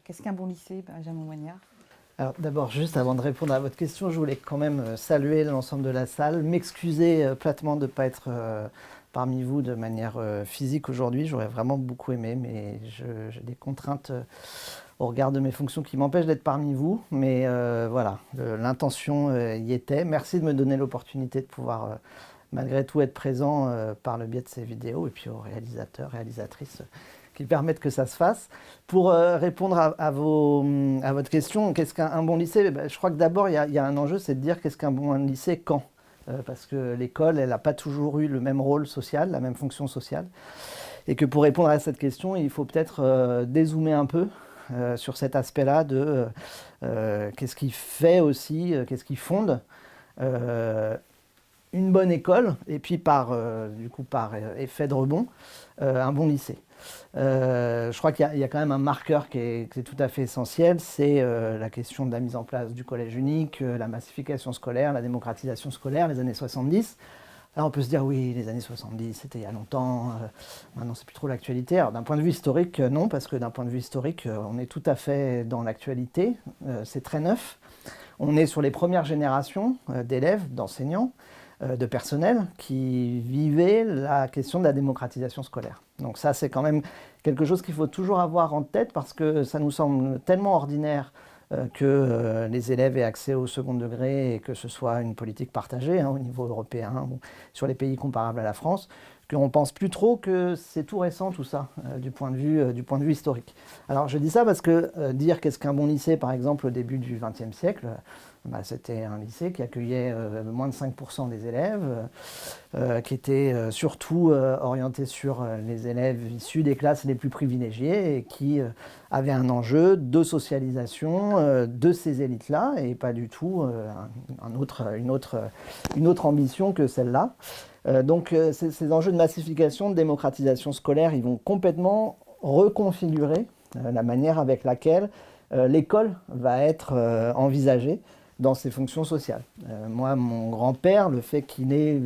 qu'est-ce qu'un bon lycée, Benjamin Moignard? Alors d'abord, juste avant de répondre à votre question, je voulais quand même saluer l'ensemble de la salle, m'excuser platement de ne pas être parmi vous de manière physique aujourd'hui. J'aurais vraiment beaucoup aimé, mais j'ai des contraintes au regard de mes fonctions qui m'empêchent d'être parmi vous. Mais voilà, l'intention y était. Merci de me donner l'opportunité de pouvoir malgré tout être présent par le biais de ces vidéos et puis aux réalisateurs, réalisatrices qui permettent que ça se fasse. Pour répondre à votre question, qu'est-ce qu'un bon lycée? Je crois que d'abord, il y a un enjeu, c'est de dire qu'est-ce qu'un bon lycée quand? Parce que l'école, elle n'a pas toujours eu le même rôle social, la même fonction sociale. Et que pour répondre à cette question, il faut peut-être dézoomer un peu sur cet aspect-là de qu'est-ce qui fait aussi, qu'est-ce qui fonde une bonne école, et puis par effet de rebond, un bon lycée. Je crois qu'il y a quand même un marqueur qui est tout à fait essentiel, c'est la question de la mise en place du collège unique, la massification scolaire, la démocratisation scolaire, les années 70. Là, on peut se dire, oui, les années 70, c'était il y a longtemps, maintenant c'est plus trop l'actualité. Alors d'un point de vue historique, non, parce que d'un point de vue historique, on est tout à fait dans l'actualité, c'est très neuf. On est sur les premières générations d'élèves, d'enseignants, de personnel qui vivaient la question de la démocratisation scolaire. Donc ça, c'est quand même quelque chose qu'il faut toujours avoir en tête parce que ça nous semble tellement ordinaire que les élèves aient accès au second degré et que ce soit une politique partagée au niveau européen ou sur les pays comparables à la France, qu'on ne pense plus trop que c'est tout récent tout ça, du point de vue historique. Alors je dis ça parce que dire qu'est-ce qu'un bon lycée, par exemple, au début du XXe siècle, c'était un lycée qui accueillait moins de 5% des élèves, qui était surtout orienté sur les élèves issus des classes les plus privilégiées et qui avait un enjeu de socialisation de ces élites-là et pas du tout une autre ambition que celle-là. Donc ces enjeux de massification, de démocratisation scolaire, ils vont complètement reconfigurer la manière avec laquelle l'école va être envisagée dans ses fonctions sociales. Moi, mon grand-père, le fait qu'il ait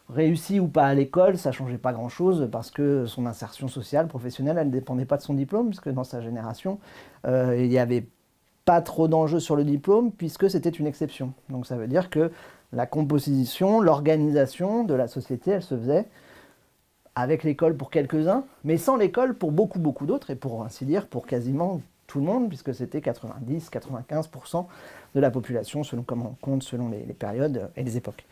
réussi ou pas à l'école, ça ne changeait pas grand-chose parce que son insertion sociale, professionnelle, elle ne dépendait pas de son diplôme, puisque dans sa génération, il n'y avait pas trop d'enjeux sur le diplôme, puisque c'était une exception. Donc ça veut dire que la composition, l'organisation de la société, elle se faisait avec l'école pour quelques-uns, mais sans l'école pour beaucoup, beaucoup d'autres, et pour ainsi dire, pour quasiment tout le monde, puisque c'était 90-95% de la population, selon comment on compte, selon les périodes et les époques.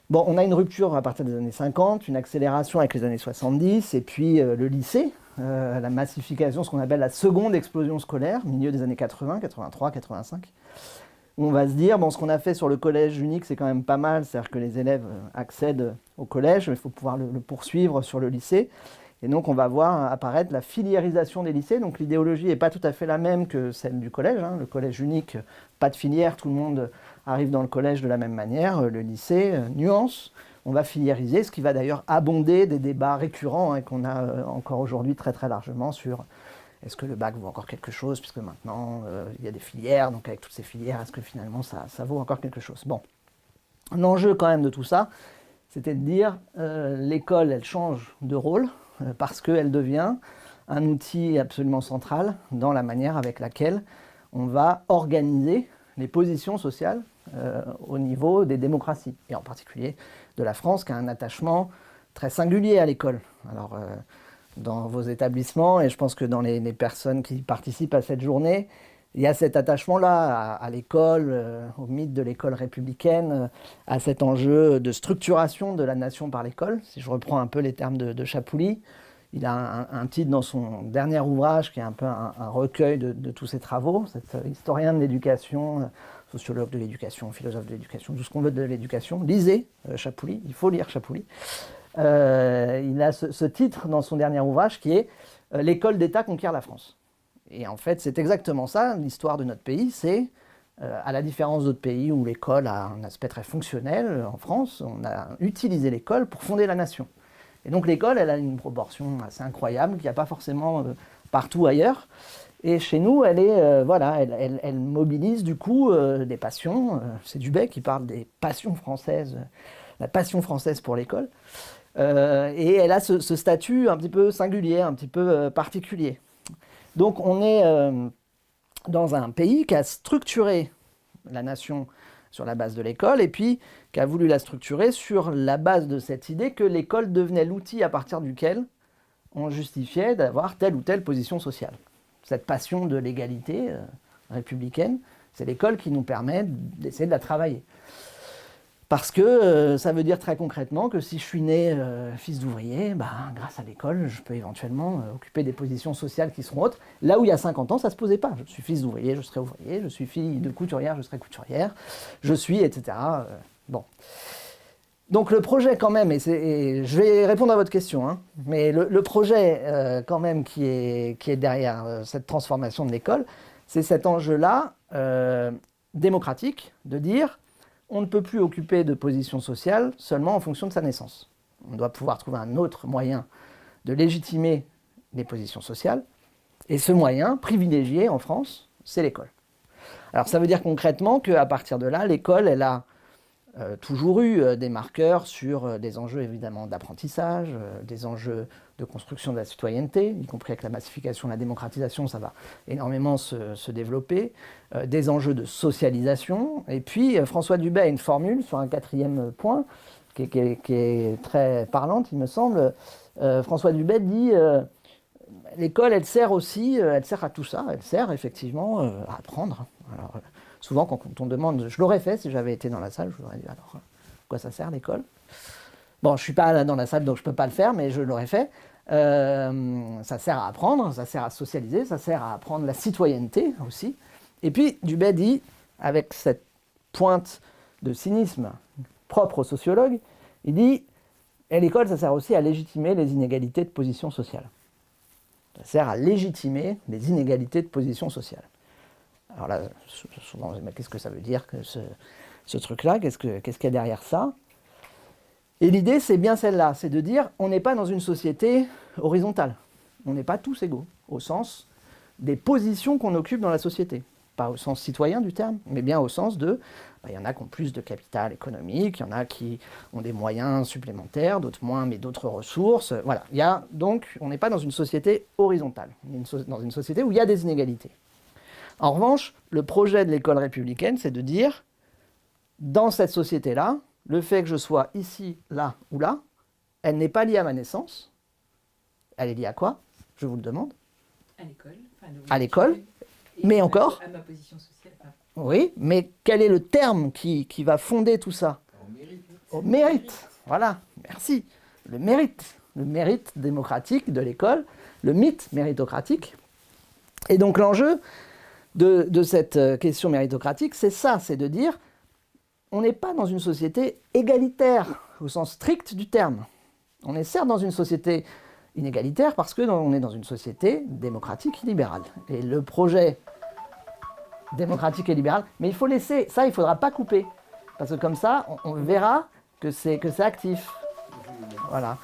Bon, on a une rupture à partir des années 50, une accélération avec les années 70, et puis le lycée, la massification, ce qu'on appelle la seconde explosion scolaire, milieu des années 80, 83, 85. On va se dire, bon, ce qu'on a fait sur le collège unique, c'est quand même pas mal, c'est-à-dire que les élèves accèdent au collège, mais il faut pouvoir le poursuivre sur le lycée. Et donc, on va voir apparaître la filiérisation des lycées. Donc, l'idéologie n'est pas tout à fait la même que celle du collège. Le collège unique, pas de filière, tout le monde arrive dans le collège de la même manière. Le lycée, nuance, on va filiériser, ce qui va d'ailleurs abonder des débats récurrents qu'on a encore aujourd'hui très très largement sur est-ce que le bac vaut encore quelque chose, puisque maintenant il y a des filières, donc avec toutes ces filières, est-ce que finalement ça vaut encore quelque chose? Bon, l'enjeu quand même de tout ça, c'était de dire l'école, elle change de rôle, parce qu'elle devient un outil absolument central dans la manière avec laquelle on va organiser les positions sociales au niveau des démocraties, et en particulier de la France, qui a un attachement très singulier à l'école. Alors, dans vos établissements, et je pense que dans les personnes qui participent à cette journée, il y a cet attachement-là à l'école, au mythe de l'école républicaine, à cet enjeu de structuration de la nation par l'école. Si je reprends un peu les termes de Chapouli, il a un titre dans son dernier ouvrage qui est un peu un recueil de tous ses travaux, cet historien de l'éducation, sociologue de l'éducation, philosophe de l'éducation, tout ce qu'on veut de l'éducation. Lisez Chapouli, il faut lire Chapouli. Il a ce titre dans son dernier ouvrage qui est « L'école d'État conquiert la France ». Et en fait, c'est exactement ça, l'histoire de notre pays, c'est, à la différence d'autres pays où l'école a un aspect très fonctionnel, en France, on a utilisé l'école pour fonder la nation. Et donc l'école, elle a une proportion assez incroyable, qu'il n'y a pas forcément partout ailleurs. Et chez nous, elle est, elle mobilise du coup des passions. C'est Dubay qui parle des passions françaises, la passion française pour l'école. Et elle a ce statut un petit peu singulier, un petit peu particulier. Donc on est dans un pays qui a structuré la nation sur la base de l'école et puis qui a voulu la structurer sur la base de cette idée que l'école devenait l'outil à partir duquel on justifiait d'avoir telle ou telle position sociale. Cette passion de l'égalité républicaine, c'est l'école qui nous permet d'essayer de la travailler. Parce que ça veut dire très concrètement que si je suis né fils d'ouvrier, grâce à l'école, je peux éventuellement occuper des positions sociales qui seront autres. Là où il y a 50 ans, ça ne se posait pas. Je suis fils d'ouvrier, je serai ouvrier. Je suis fille de couturière, je serai couturière. Je suis, etc. Bon. Donc le projet quand même, et je vais répondre à votre question, hein, mais le projet quand même qui est derrière cette transformation de l'école, c'est cet enjeu-là démocratique de dire on ne peut plus occuper de position sociale seulement en fonction de sa naissance. On doit pouvoir trouver un autre moyen de légitimer les positions sociales. Et ce moyen, privilégié en France, c'est l'école. Alors ça veut dire concrètement qu'à partir de là, l'école, elle a toujours eu des marqueurs sur des enjeux évidemment d'apprentissage, des enjeux de construction de la citoyenneté, y compris avec la massification, la démocratisation, ça va énormément se développer, des enjeux de socialisation. Et puis François Dubet a une formule sur un 4e point qui est très parlante, il me semble. François Dubet dit l'école, elle sert à tout ça, elle sert effectivement à apprendre. Alors, souvent, quand on demande, je l'aurais fait si j'avais été dans la salle, je vous aurais dit alors, quoi ça sert l'école? Bon, je ne suis pas dans la salle, donc je ne peux pas le faire, mais je l'aurais fait. Ça sert à apprendre, ça sert à socialiser, ça sert à apprendre la citoyenneté aussi. Et puis, Dubet dit, avec cette pointe de cynisme propre aux sociologues, il dit, et l'école, ça sert aussi à légitimer les inégalités de position sociale. Ça sert à légitimer les inégalités de position sociale. Alors là, souvent, mais qu'est-ce que ça veut dire, que ce truc-là, qu'est-ce qu'il y a derrière ça? Et l'idée, c'est bien celle-là, c'est de dire, on n'est pas dans une société horizontale. On n'est pas tous égaux, au sens des positions qu'on occupe dans la société. Pas au sens citoyen du terme, mais bien au sens de, il y en a qui ont plus de capital économique, il y en a qui ont des moyens supplémentaires, d'autres moins, mais d'autres ressources. Voilà. Donc, on n'est pas dans une société horizontale. On est dans une société où il y a des inégalités. En revanche, le projet de l'école républicaine, c'est de dire, dans cette société-là, le fait que je sois ici, là ou là, elle n'est pas liée à ma naissance. Elle est liée à quoi? Je vous le demande. À l'école. À l'école, mais encore. À ma position sociale. Oui, mais quel est le terme qui va fonder tout ça? Au mérite. Au mérite. Voilà, merci. Le mérite démocratique de l'école, le mythe méritocratique. Et donc l'enjeu de cette question méritocratique, c'est ça, c'est de dire, on n'est pas dans une société égalitaire au sens strict du terme. On est certes dans une société inégalitaire parce qu'on est dans une société démocratique et libérale. Et le projet démocratique et libéral, mais il faut laisser, ça il ne faudra pas couper, parce que comme ça, on verra que c'est actif. Voilà.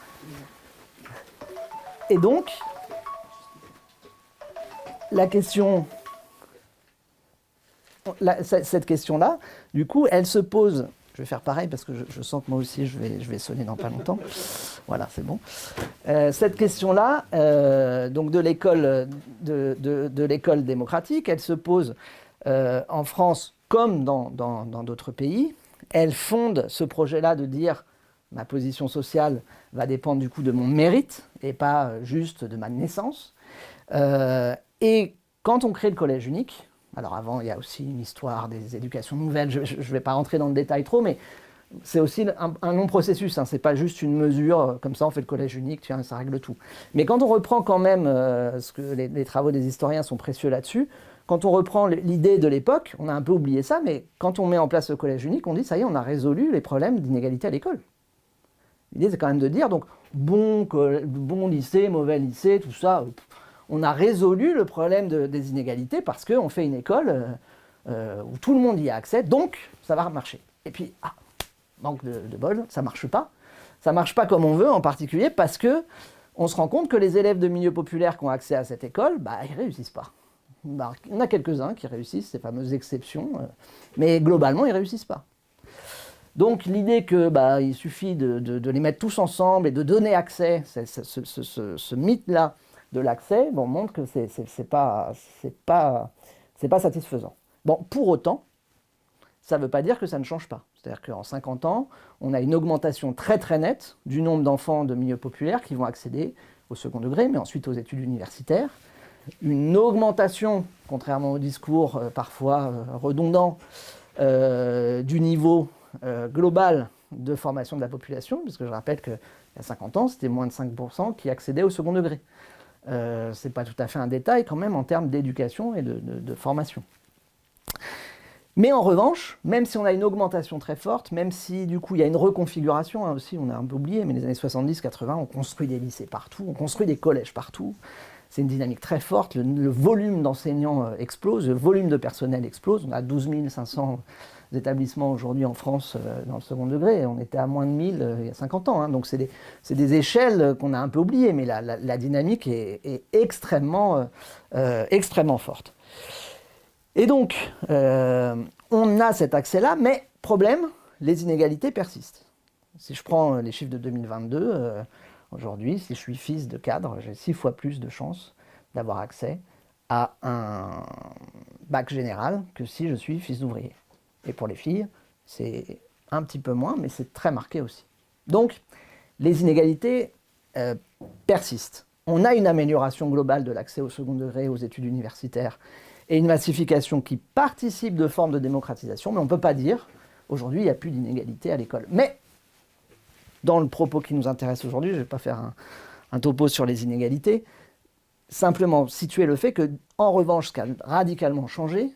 Et donc, la question... cette question-là, du coup, elle se pose. Je vais faire pareil parce que je sens que moi aussi, je vais sonner dans pas longtemps. Voilà, c'est bon. Cette question-là, donc de l'école démocratique, elle se pose en France comme dans d'autres pays. Elle fonde ce projet-là de dire ma position sociale va dépendre du coup de mon mérite et pas juste de ma naissance. Et quand on crée le collège unique, alors avant, il y a aussi une histoire des éducations nouvelles, je ne vais pas rentrer dans le détail trop, mais c'est aussi un long processus, hein. Ce n'est pas juste une mesure, comme ça on fait le collège unique, tiens, ça règle tout. Mais quand on reprend quand même, ce que les travaux des historiens sont précieux là-dessus, quand on reprend l'idée de l'époque, on a un peu oublié ça, mais quand on met en place le collège unique, on dit, ça y est, on a résolu les problèmes d'inégalité à l'école. L'idée, c'est quand même de dire, donc, bon lycée, mauvais lycée, tout ça... On a résolu le problème des inégalités parce qu'on fait une école où tout le monde y a accès, donc ça va marcher. Et puis, manque de bol, ça ne marche pas. Ça ne marche pas comme on veut, en particulier parce qu'on se rend compte que les élèves de milieux populaires qui ont accès à cette école, ils ne réussissent pas. Il y en a quelques-uns qui réussissent, ces fameuses exceptions, mais globalement, ils ne réussissent pas. Donc l'idée qu'il suffit de les mettre tous ensemble et de donner accès, ce mythe-là, de l'accès, montre que c'est pas C'est pas satisfaisant. Bon, pour autant, ça ne veut pas dire que ça ne change pas. C'est-à-dire qu'en 50 ans, on a une augmentation très très nette du nombre d'enfants de milieux populaires qui vont accéder au second degré, mais ensuite aux études universitaires. Une augmentation, contrairement au discours parfois redondant, du niveau global de formation de la population, puisque je rappelle qu'il y a 50 ans, c'était moins de 5% qui accédaient au second degré. Ce n'est pas tout à fait un détail quand même en termes d'éducation et de formation. Mais en revanche, même si on a une augmentation très forte, même si du coup il y a une reconfiguration aussi, on a un peu oublié, mais les années 70-80, on construit des lycées partout, on construit des collèges partout. C'est une dynamique très forte, le volume d'enseignants explose, le volume de personnel explose. On a 12 500 établissements aujourd'hui en France dans le second degré, on était à moins de 1000 il y a 50 ans. Donc c'est des échelles qu'on a un peu oubliées, mais la dynamique est extrêmement forte. Et donc, on a cet accès-là, mais problème, les inégalités persistent. Si je prends les chiffres de 2022, aujourd'hui, si je suis fils de cadre, j'ai 6 fois plus de chances d'avoir accès à un bac général que si je suis fils d'ouvrier. Et pour les filles, c'est un petit peu moins, mais c'est très marqué aussi. Donc, les inégalités persistent. On a une amélioration globale de l'accès au second degré, aux études universitaires, et une massification qui participe de formes de démocratisation, mais on ne peut pas dire, aujourd'hui, il n'y a plus d'inégalité à l'école. Mais, dans le propos qui nous intéresse aujourd'hui, je ne vais pas faire un topo sur les inégalités, simplement situer le fait que, en revanche, ce qui a radicalement changé,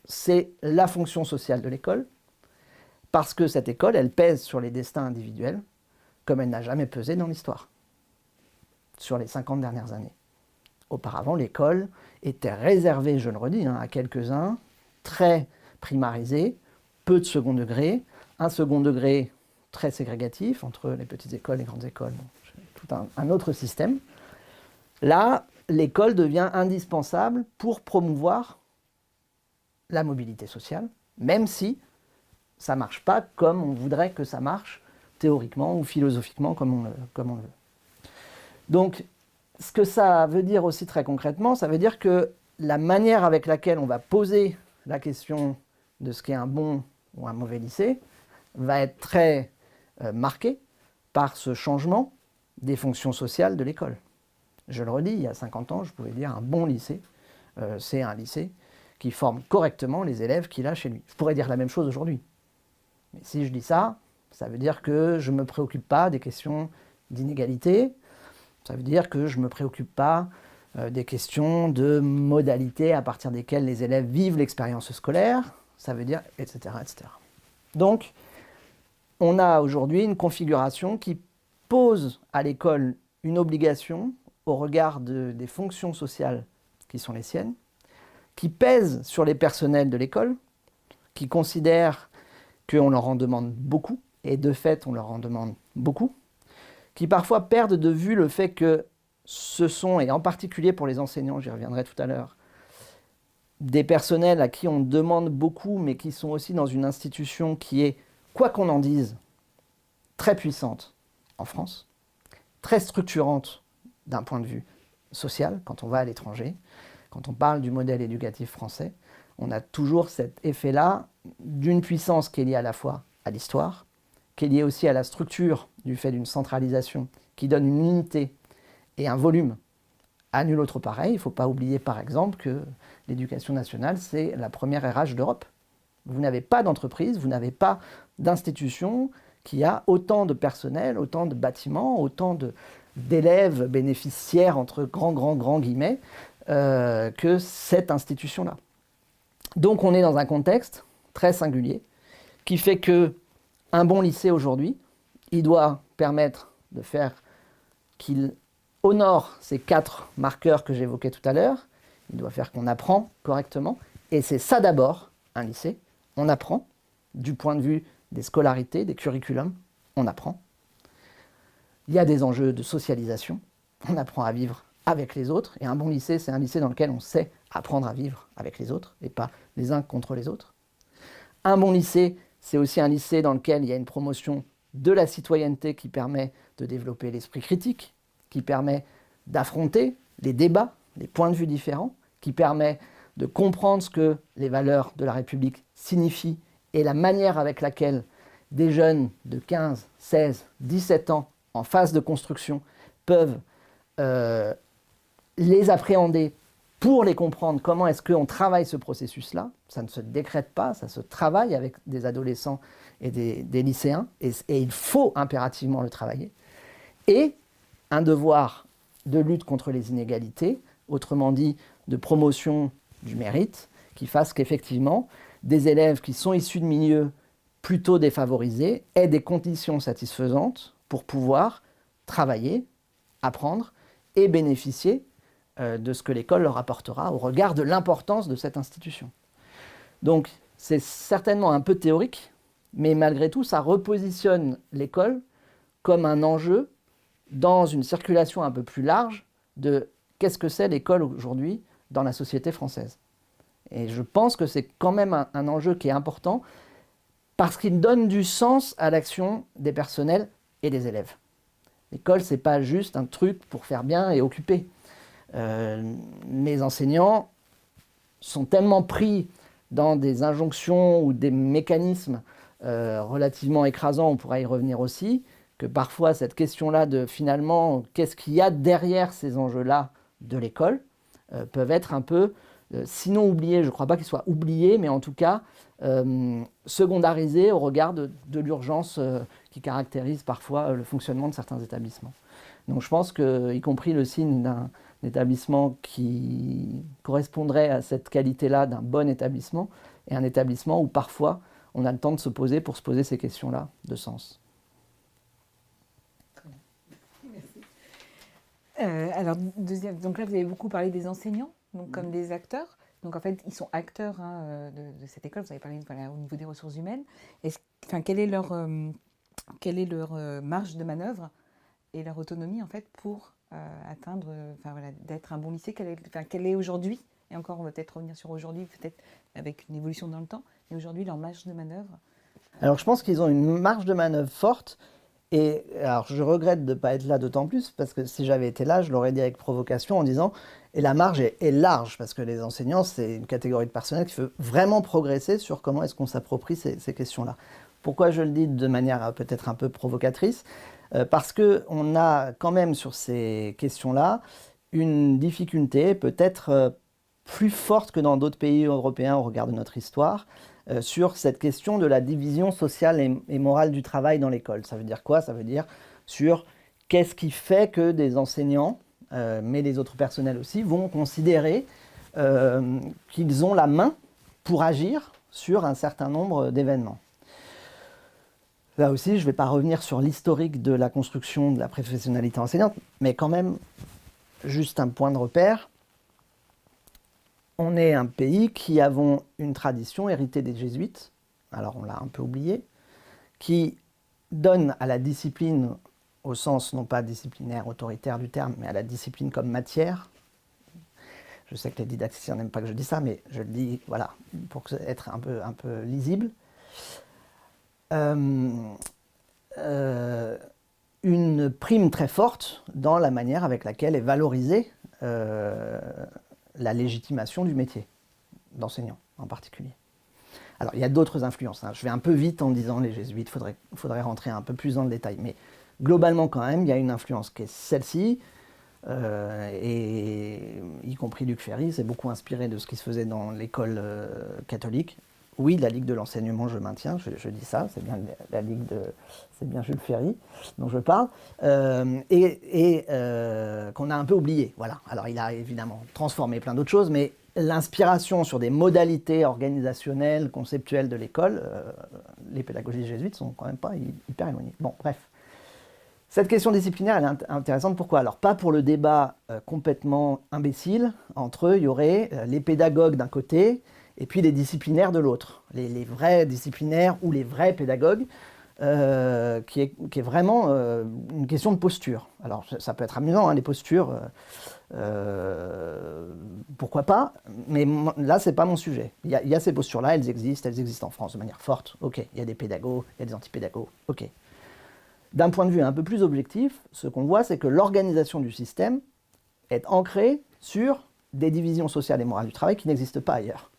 c'est la fonction sociale de l'école, parce que cette école, elle pèse sur les destins individuels, comme elle n'a jamais pesé dans l'histoire, sur les 50 dernières années. Auparavant, l'école était réservée, je le redis, à quelques-uns, très primarisée, peu de second degré, un second degré très ségrégatif entre les petites écoles et les grandes écoles, tout un autre système. Là, l'école devient indispensable pour promouvoir la mobilité sociale, même si ça ne marche pas comme on voudrait que ça marche, théoriquement ou philosophiquement, comme on le veut. Donc, ce que ça veut dire aussi très concrètement, ça veut dire que la manière avec laquelle on va poser la question de ce qu'est un bon ou un mauvais lycée va être très marquée par ce changement des fonctions sociales de l'école. Je le redis, il y a 50 ans, je pouvais dire un bon lycée, c'est un lycée qui forme correctement les élèves qu'il a chez lui. Je pourrais dire la même chose aujourd'hui. Mais si je dis ça, ça veut dire que je ne me préoccupe pas des questions d'inégalité. Ça veut dire que je ne me préoccupe pas des questions de modalités à partir desquelles les élèves vivent l'expérience scolaire. Ça veut dire, etc., etc. Donc, on a aujourd'hui une configuration qui pose à l'école une obligation au regard des fonctions sociales qui sont les siennes, qui pèse sur les personnels de l'école, qui considèrent qu'on leur en demande beaucoup, et de fait, on leur en demande beaucoup, qui parfois perdent de vue le fait que ce sont, et en particulier pour les enseignants, j'y reviendrai tout à l'heure, des personnels à qui on demande beaucoup, mais qui sont aussi dans une institution qui est, quoi qu'on en dise, très puissante en France, très structurante d'un point de vue social, quand on va à l'étranger, quand on parle du modèle éducatif français, on a toujours cet effet-là d'une puissance qui est liée à la fois à l'histoire, qui est liée aussi à la structure du fait d'une centralisation qui donne une unité et un volume à nul autre pareil. Il ne faut pas oublier par exemple que l'éducation nationale, c'est la première RH d'Europe. Vous n'avez pas d'entreprise, vous n'avez pas d'institution qui a autant de personnel, autant de bâtiments, autant d'élèves bénéficiaires, entre grands guillemets, que cette institution-là. Donc on est dans un contexte très singulier qui fait que un bon lycée aujourd'hui, il doit permettre de faire qu'il honore ces 4 marqueurs que j'évoquais tout à l'heure. Il doit faire qu'on apprend correctement. Et c'est ça d'abord, un lycée. On apprend, du point de vue des scolarités, des curriculums, on apprend. Il y a des enjeux de socialisation. On apprend à vivre avec les autres. Et un bon lycée, c'est un lycée dans lequel on sait apprendre à vivre avec les autres et pas les uns contre les autres. Un bon lycée, c'est aussi un lycée dans lequel il y a une promotion de la citoyenneté qui permet de développer l'esprit critique, qui permet d'affronter les débats, les points de vue différents, qui permet de comprendre ce que les valeurs de la République signifient et la manière avec laquelle des jeunes de 15, 16, 17 ans en phase de construction peuvent les appréhender pour les comprendre. Comment est-ce qu'on travaille ce processus-là? Ça ne se décrète pas, ça se travaille avec des adolescents et des lycéens, et il faut impérativement le travailler. Et un devoir de lutte contre les inégalités, autrement dit de promotion du mérite, qui fasse qu'effectivement, des élèves qui sont issus de milieux plutôt défavorisés aient des conditions satisfaisantes pour pouvoir travailler, apprendre et bénéficier de ce que l'école leur apportera au regard de l'importance de cette institution. Donc, c'est certainement un peu théorique, mais malgré tout, ça repositionne l'école comme un enjeu dans une circulation un peu plus large de qu'est-ce que c'est l'école aujourd'hui dans la société française. Et je pense que c'est quand même un enjeu qui est important parce qu'il donne du sens à l'action des personnels et des élèves. L'école, ce n'est pas juste un truc pour faire bien et occuper. Les enseignants sont tellement pris dans des injonctions ou des mécanismes relativement écrasants, on pourra y revenir aussi, que parfois cette question-là de finalement qu'est-ce qu'il y a derrière ces enjeux-là de l'école peuvent être un peu, sinon oubliés, je ne crois pas qu'ils soient oubliés, mais en tout cas secondarisés au regard de l'urgence qui caractérise parfois le fonctionnement de certains établissements. Donc je pense que, y compris le signe d'un établissement qui correspondrait à cette qualité-là d'un bon établissement, et un établissement où parfois on a le temps de se poser pour se poser ces questions-là de sens. Alors, donc là, vous avez beaucoup parlé des enseignants, donc comme des acteurs. Donc en fait, ils sont acteurs de cette école. Vous avez parlé au niveau des ressources humaines. Quelle est leur marge de manœuvre et leur autonomie en fait pour atteindre, d'être un bon lycée? Quelle est aujourd'hui, et encore on va peut-être revenir sur aujourd'hui, peut-être avec une évolution dans le temps, mais aujourd'hui leur marge de manœuvre? Alors je pense qu'ils ont une marge de manœuvre forte. Et alors, je regrette de ne pas être là d'autant plus, parce que si j'avais été là, je l'aurais dit avec provocation en disant « et la marge est large », parce que les enseignants, c'est une catégorie de personnel qui veut vraiment progresser sur comment est-ce qu'on s'approprie ces questions-là. Pourquoi je le dis de manière peut-être un peu provocatrice? Parce qu'on a quand même sur ces questions-là une difficulté peut-être plus forte que dans d'autres pays européens au regard de notre histoire, sur cette question de la division sociale et morale du travail dans l'école. Ça veut dire quoi? Ça veut dire sur qu'est-ce qui fait que des enseignants, mais les autres personnels aussi, vont considérer qu'ils ont la main pour agir sur un certain nombre d'événements. Là aussi, je ne vais pas revenir sur l'historique de la construction de la professionnalité enseignante, mais quand même, juste un point de repère. On est un pays qui avons une tradition héritée des jésuites, alors on l'a un peu oublié, qui donne à la discipline, au sens non pas disciplinaire, autoritaire du terme, mais à la discipline comme matière. Je sais que les didacticiens n'aiment pas que je dise ça, mais je le dis, voilà, pour être un peu lisible. Une prime très forte dans la manière avec laquelle est valorisée la légitimation du métier d'enseignant en particulier. Alors il y a d'autres influences, hein. Je vais un peu vite en disant les jésuites, faudrait rentrer un peu plus dans le détail, mais globalement quand même il y a une influence qui est celle-ci, et y compris Luc Ferry s'est beaucoup inspiré de ce qui se faisait dans l'école catholique. Oui, la Ligue de l'enseignement, je maintiens, je dis ça, c'est bien c'est bien Jules Ferry dont je parle, qu'on a un peu oublié, voilà. Alors il a évidemment transformé plein d'autres choses, mais l'inspiration sur des modalités organisationnelles, conceptuelles de l'école, les pédagogies jésuites sont quand même pas hyper éloignées. Bon, bref. Cette question disciplinaire, elle est intéressante. Pourquoi? Alors, pas pour le débat complètement imbécile entre il y aurait les pédagogues d'un côté et puis les disciplinaires de l'autre. Les vrais disciplinaires ou les vrais pédagogues, qui est vraiment une question de posture. Alors, ça peut être amusant, hein, les postures, pourquoi pas, mais là, c'est pas mon sujet. Il y a ces postures-là, elles existent en France de manière forte. Ok, il y a des pédagogues, il y a des antipédagogues, ok. D'un point de vue un peu plus objectif, ce qu'on voit, c'est que l'organisation du système est ancrée sur des divisions sociales et morales du travail qui n'existent pas ailleurs.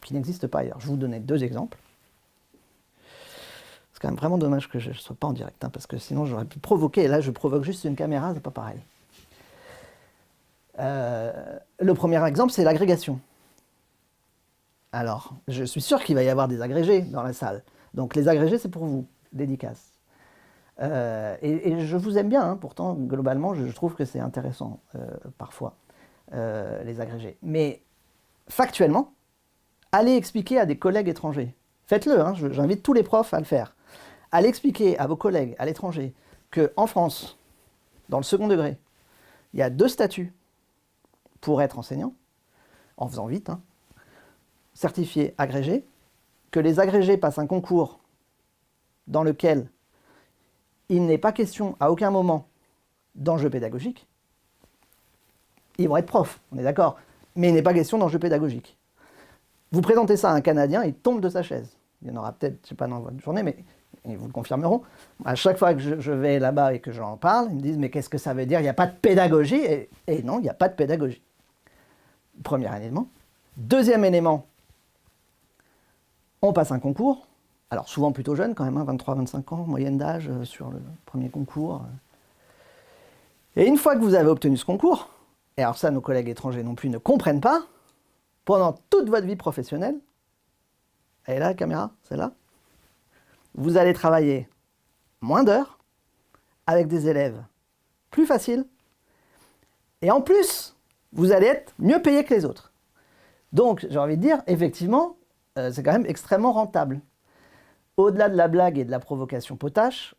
Je vais vous donner 2 exemples. C'est quand même vraiment dommage que je ne sois pas en direct, hein, parce que sinon j'aurais pu provoquer, et là je provoque juste une caméra, c'est pas pareil. Le premier exemple, c'est l'agrégation. Alors, je suis sûr qu'il va y avoir des agrégés dans la salle. Donc les agrégés, c'est pour vous, dédicace. Et je vous aime bien, hein, pourtant, globalement, je trouve que c'est intéressant, parfois, les agrégés. Mais, factuellement, allez expliquer à des collègues étrangers, faites-le, hein, j'invite tous les profs à le faire, allez expliquer à vos collègues à l'étranger qu'en France, dans le second degré, il y a 2 statuts pour être enseignant, en faisant vite, hein, certifié agrégé, que les agrégés passent un concours dans lequel il n'est pas question à aucun moment d'enjeu pédagogique. Ils vont être profs, on est d'accord, mais il n'est pas question d'enjeu pédagogique. Vous présentez ça à un Canadien, il tombe de sa chaise. Il y en aura peut-être, je ne sais pas dans votre journée, mais ils vous le confirmeront. À chaque fois que je vais là-bas et que j'en parle, ils me disent « mais qu'est-ce que ça veut dire? Il n'y a pas de pédagogie ?» Et non, il n'y a pas de pédagogie. Premier élément. Deuxième élément, on passe un concours. Alors souvent plutôt jeune quand même, hein, 23-25 ans, moyenne d'âge sur le premier concours. Et une fois que vous avez obtenu ce concours, et alors ça nos collègues étrangers non plus ne comprennent pas, pendant toute votre vie professionnelle, elle est là la caméra, celle-là, vous allez travailler moins d'heures, avec des élèves plus faciles, et en plus, vous allez être mieux payé que les autres. Donc j'ai envie de dire, effectivement, c'est quand même extrêmement rentable. Au-delà de la blague et de la provocation potache,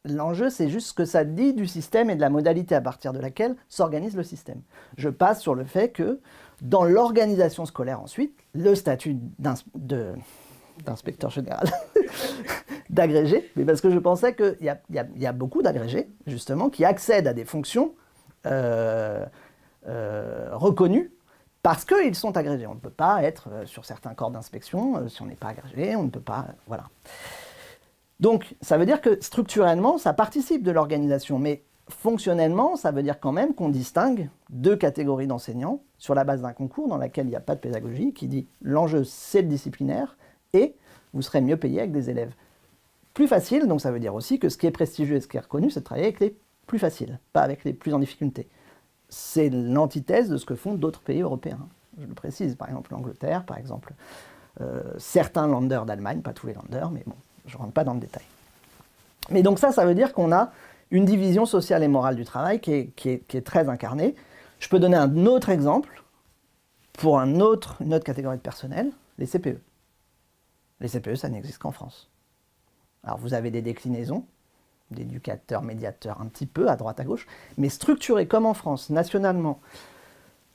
l'enjeu, c'est juste ce que ça dit du système et de la modalité à partir de laquelle s'organise le système. Je passe sur le fait que, dans l'organisation scolaire ensuite, le statut d'inspecteur général, d'agrégé, mais parce que je pensais qu'il y a beaucoup d'agrégés, justement, qui accèdent à des fonctions reconnues, parce qu'ils sont agrégés. On ne peut pas être sur certains corps d'inspection si on n'est pas agrégé, on ne peut pas... voilà. Donc, ça veut dire que structurellement, ça participe de l'organisation, mais fonctionnellement, ça veut dire quand même qu'on distingue 2 catégories d'enseignants sur la base d'un concours dans lequel il n'y a pas de pédagogie, qui dit l'enjeu c'est le disciplinaire, et vous serez mieux payé avec des élèves plus faciles, donc ça veut dire aussi que ce qui est prestigieux et ce qui est reconnu, c'est de travailler avec les plus faciles, pas avec les plus en difficulté. C'est l'antithèse de ce que font d'autres pays européens. Je le précise, par exemple l'Angleterre, par exemple certains Länder d'Allemagne, pas tous les Länder, mais bon, je ne rentre pas dans le détail. Mais donc ça veut dire qu'on a une division sociale et morale du travail qui est très incarnée. Je peux donner un autre exemple pour une autre catégorie de personnel, les CPE. Les CPE, ça n'existe qu'en France. Alors vous avez des déclinaisons, d'éducateurs, médiateurs, un petit peu à droite à gauche, mais structurés comme en France, nationalement,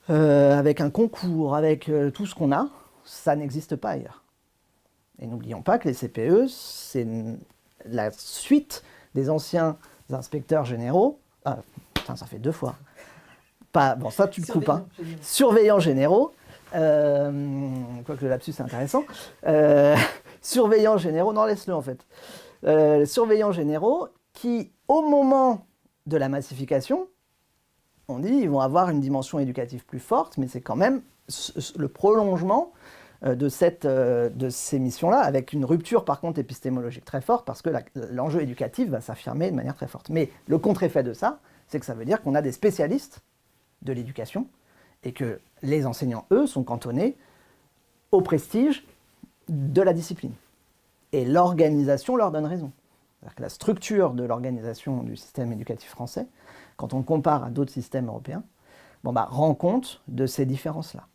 avec un concours, avec tout ce qu'on a, ça n'existe pas ailleurs. Et n'oublions pas que les CPE, c'est la suite des anciens inspecteurs généraux. Ah, putain, ça fait 2 fois. Pas, bon, ça tu le coupes, hein. Surveillants généraux. Quoique le lapsus c'est intéressant. Surveillants généraux, non, laisse-le en fait. Surveillants généraux qui, au moment de la massification, on dit ils vont avoir une dimension éducative plus forte, mais c'est quand même le prolongement de ces missions-là, avec une rupture par contre épistémologique très forte, parce que l'enjeu éducatif va s'affirmer de manière très forte. Mais le contre-effet de ça, c'est que ça veut dire qu'on a des spécialistes de l'éducation, et que les enseignants, eux, sont cantonnés au prestige de la discipline. Et l'organisation leur donne raison. C'est-à-dire que la structure de l'organisation du système éducatif français, quand on le compare à d'autres systèmes européens, rend compte de ces différences-là.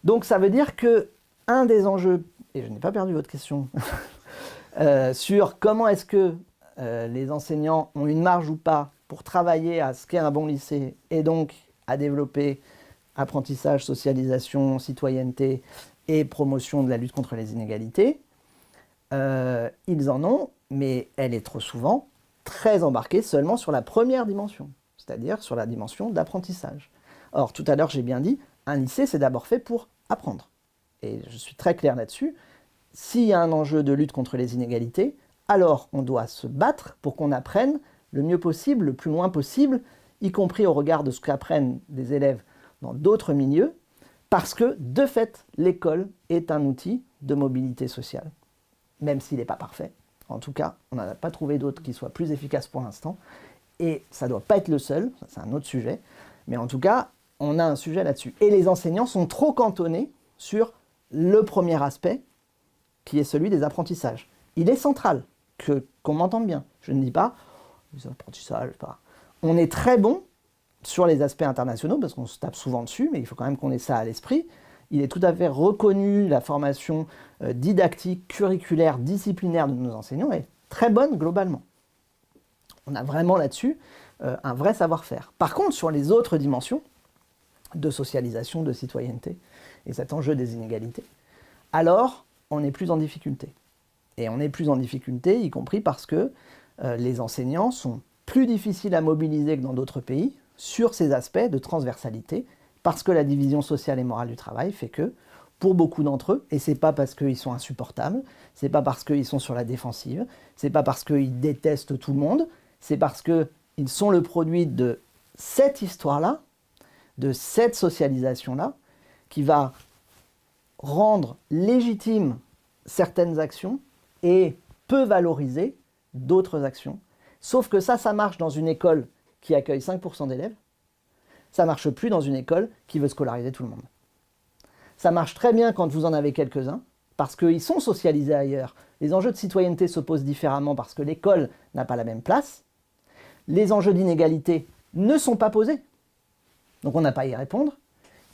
Donc ça veut dire que un des enjeux, et je n'ai pas perdu votre question, sur comment est-ce que les enseignants ont une marge ou pas pour travailler à ce qu'est un bon lycée, et donc à développer apprentissage, socialisation, citoyenneté et promotion de la lutte contre les inégalités, ils en ont, mais elle est trop souvent très embarquée seulement sur la première dimension, c'est-à-dire sur la dimension d'apprentissage. Or, tout à l'heure, j'ai bien dit, un lycée, c'est d'abord fait pour apprendre. Et je suis très clair là-dessus. S'il y a un enjeu de lutte contre les inégalités, alors on doit se battre pour qu'on apprenne le mieux possible, le plus loin possible, y compris au regard de ce qu'apprennent des élèves dans d'autres milieux, parce que, de fait, l'école est un outil de mobilité sociale. Même s'il n'est pas parfait. En tout cas, on n'en a pas trouvé d'autres qui soient plus efficaces pour l'instant. Et ça ne doit pas être le seul, ça, c'est un autre sujet. Mais en tout cas, on a un sujet là-dessus. Et les enseignants sont trop cantonnés sur le premier aspect, qui est celui des apprentissages. Il est central, qu'on m'entende bien. Je ne dis pas, les apprentissages, pas. On est très bon sur les aspects internationaux, parce qu'on se tape souvent dessus, mais il faut quand même qu'on ait ça à l'esprit. Il est tout à fait reconnu, la formation didactique, curriculaire, disciplinaire de nos enseignants est très bonne globalement. On a vraiment là-dessus un vrai savoir-faire. Par contre, sur les autres dimensions de socialisation, de citoyenneté, et cet enjeu des inégalités, alors on est plus en difficulté. Et on est plus en difficulté, y compris parce que les enseignants sont plus difficiles à mobiliser que dans d'autres pays sur ces aspects de transversalité, parce que la division sociale et morale du travail fait que, pour beaucoup d'entre eux, et c'est pas parce qu'ils sont insupportables, c'est pas parce qu'ils sont sur la défensive, c'est pas parce qu'ils détestent tout le monde, c'est parce qu'ils sont le produit de cette histoire-là, de cette socialisation-là, qui va rendre légitimes certaines actions et peut valoriser d'autres actions. Sauf que ça marche dans une école qui accueille 5% d'élèves, ça ne marche plus dans une école qui veut scolariser tout le monde. Ça marche très bien quand vous en avez quelques-uns, parce qu'ils sont socialisés ailleurs. Les enjeux de citoyenneté se posent différemment parce que l'école n'a pas la même place. Les enjeux d'inégalité ne sont pas posés. Donc on n'a pas à y répondre.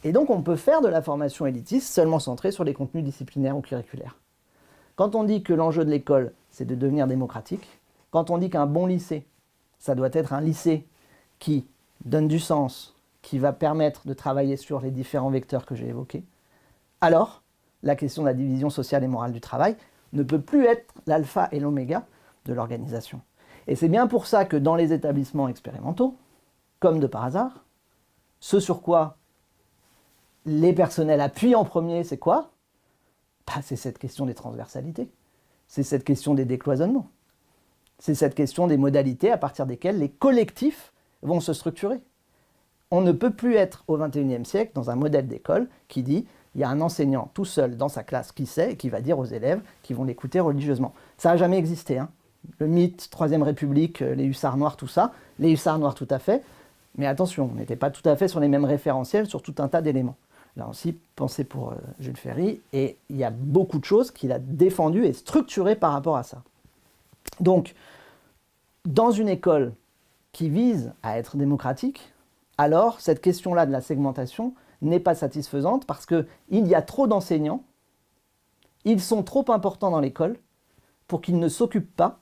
Et donc on peut faire de la formation élitiste seulement centrée sur les contenus disciplinaires ou curriculaires. Quand on dit que l'enjeu de l'école, c'est de devenir démocratique, quand on dit qu'un bon lycée, ça doit être un lycée qui donne du sens, qui va permettre de travailler sur les différents vecteurs que j'ai évoqués, alors la question de la division sociale et morale du travail ne peut plus être l'alpha et l'oméga de l'organisation. Et c'est bien pour ça que dans les établissements expérimentaux, comme de par hasard, ce sur quoi les personnels appuient en premier, c'est quoi ? C'est cette question des transversalités, c'est cette question des décloisonnements, c'est cette question des modalités à partir desquelles les collectifs vont se structurer. On ne peut plus être au XXIe siècle dans un modèle d'école qui dit il y a un enseignant tout seul dans sa classe qui sait et qui va dire aux élèves qui vont l'écouter religieusement. Ça n'a jamais existé. Hein. Le mythe, Troisième République, les hussards noirs, tout ça. Les hussards noirs, tout à fait. Mais attention, on n'était pas tout à fait sur les mêmes référentiels sur tout un tas d'éléments. Là aussi, pensez pour Jules Ferry. Et il y a beaucoup de choses qu'il a défendues et structurées par rapport à ça. Donc, dans une école qui vise à être démocratique, alors cette question-là de la segmentation n'est pas satisfaisante parce qu'il y a trop d'enseignants, ils sont trop importants dans l'école pour qu'ils ne s'occupent pas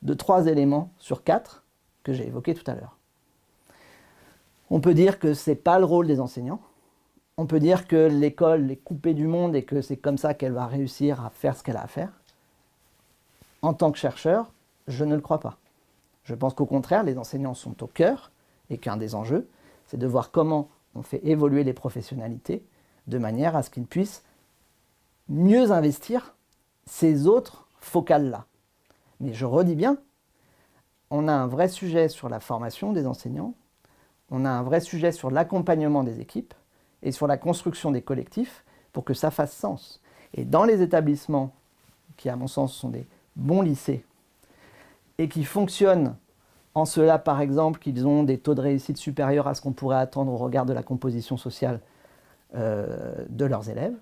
de 3 éléments sur 4 que j'ai évoqués tout à l'heure. On peut dire que ce n'est pas le rôle des enseignants, on peut dire que l'école est coupée du monde et que c'est comme ça qu'elle va réussir à faire ce qu'elle a à faire. En tant que chercheur, je ne le crois pas. Je pense qu'au contraire, les enseignants sont au cœur et qu'un des enjeux, c'est de voir comment on fait évoluer les professionnalités de manière à ce qu'ils puissent mieux investir ces autres focales-là. Mais je redis bien, on a un vrai sujet sur la formation des enseignants, on a un vrai sujet sur l'accompagnement des équipes et sur la construction des collectifs pour que ça fasse sens. Et dans les établissements qui, à mon sens, sont des bons lycées et qui fonctionnent en cela, par exemple, qu'ils ont des taux de réussite supérieurs à ce qu'on pourrait attendre au regard de la composition sociale de leurs élèves,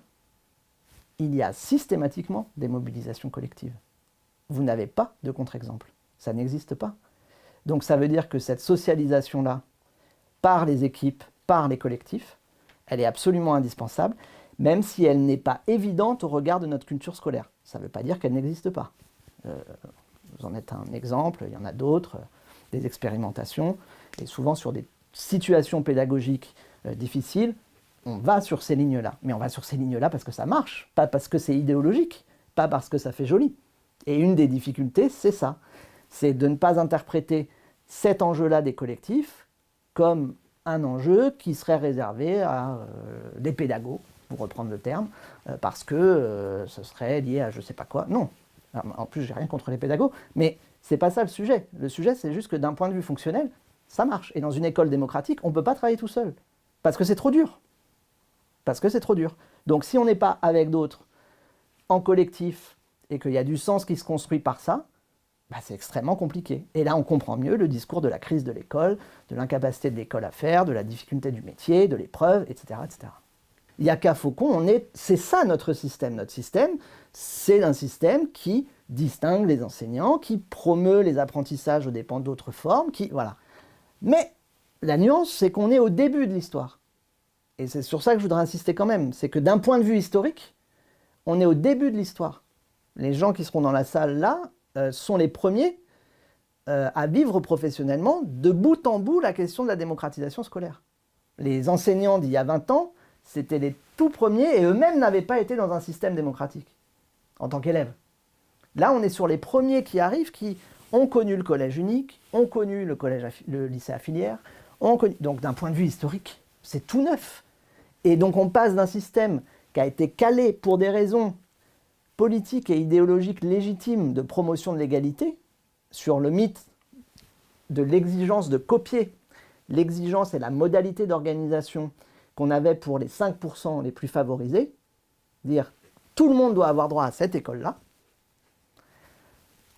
il y a systématiquement des mobilisations collectives. Vous n'avez pas de contre-exemple. Ça n'existe pas. Donc ça veut dire que cette socialisation-là, par les équipes, par les collectifs, elle est absolument indispensable, même si elle n'est pas évidente au regard de notre culture scolaire. Ça ne veut pas dire qu'elle n'existe pas. Vous en êtes un exemple, il y en a d'autres, des expérimentations, et souvent sur des situations pédagogiques difficiles, on va sur ces lignes-là. Mais on va sur ces lignes-là parce que ça marche, pas parce que c'est idéologique, pas parce que ça fait joli. Et une des difficultés, c'est ça. C'est de ne pas interpréter cet enjeu-là des collectifs comme un enjeu qui serait réservé à des pédagogues, pour reprendre le terme, parce que ce serait lié à je ne sais pas quoi. Non. En plus, j'ai rien contre les pédagogues, mais c'est pas ça le sujet. Le sujet, c'est juste que d'un point de vue fonctionnel, Ça marche. Et dans une école démocratique, on ne peut pas travailler tout seul. Parce que c'est trop dur. Parce que c'est trop dur. Donc si on n'est pas avec d'autres, en collectif, et qu'il y a du sens qui se construit par ça, bah, c'est extrêmement compliqué. Et là, on comprend mieux le discours de la crise de l'école, de l'incapacité de l'école à faire, de la difficulté du métier, de l'épreuve, etc., etc. Il n'y a qu'à Faucon, c'est ça notre système. Notre système, c'est un système qui distingue les enseignants, qui promeut les apprentissages aux dépens d'autres formes, voilà. Mais la nuance, c'est qu'on est au début de l'histoire. Et c'est sur ça que je voudrais insister quand même. C'est que d'un point de vue historique, on est au début de l'histoire. Les gens qui seront dans la salle là sont les premiers à vivre professionnellement de bout en bout la question de la démocratisation scolaire. Les enseignants d'il y a 20 ans, c'était les tout premiers et eux-mêmes n'avaient pas été dans un système démocratique en tant qu'élèves. Là, on est sur les premiers qui arrivent, qui ont connu le collège unique, ont connu le lycée à filière, donc d'un point de vue historique, c'est tout neuf. Et donc on passe d'un système qui a été calé pour des raisons politiques et idéologiques légitimes de promotion de l'égalité, sur le mythe de l'exigence de copier l'exigence et la modalité d'organisation qu'on avait pour les 5% les plus favorisés, dire tout le monde doit avoir droit à cette école-là,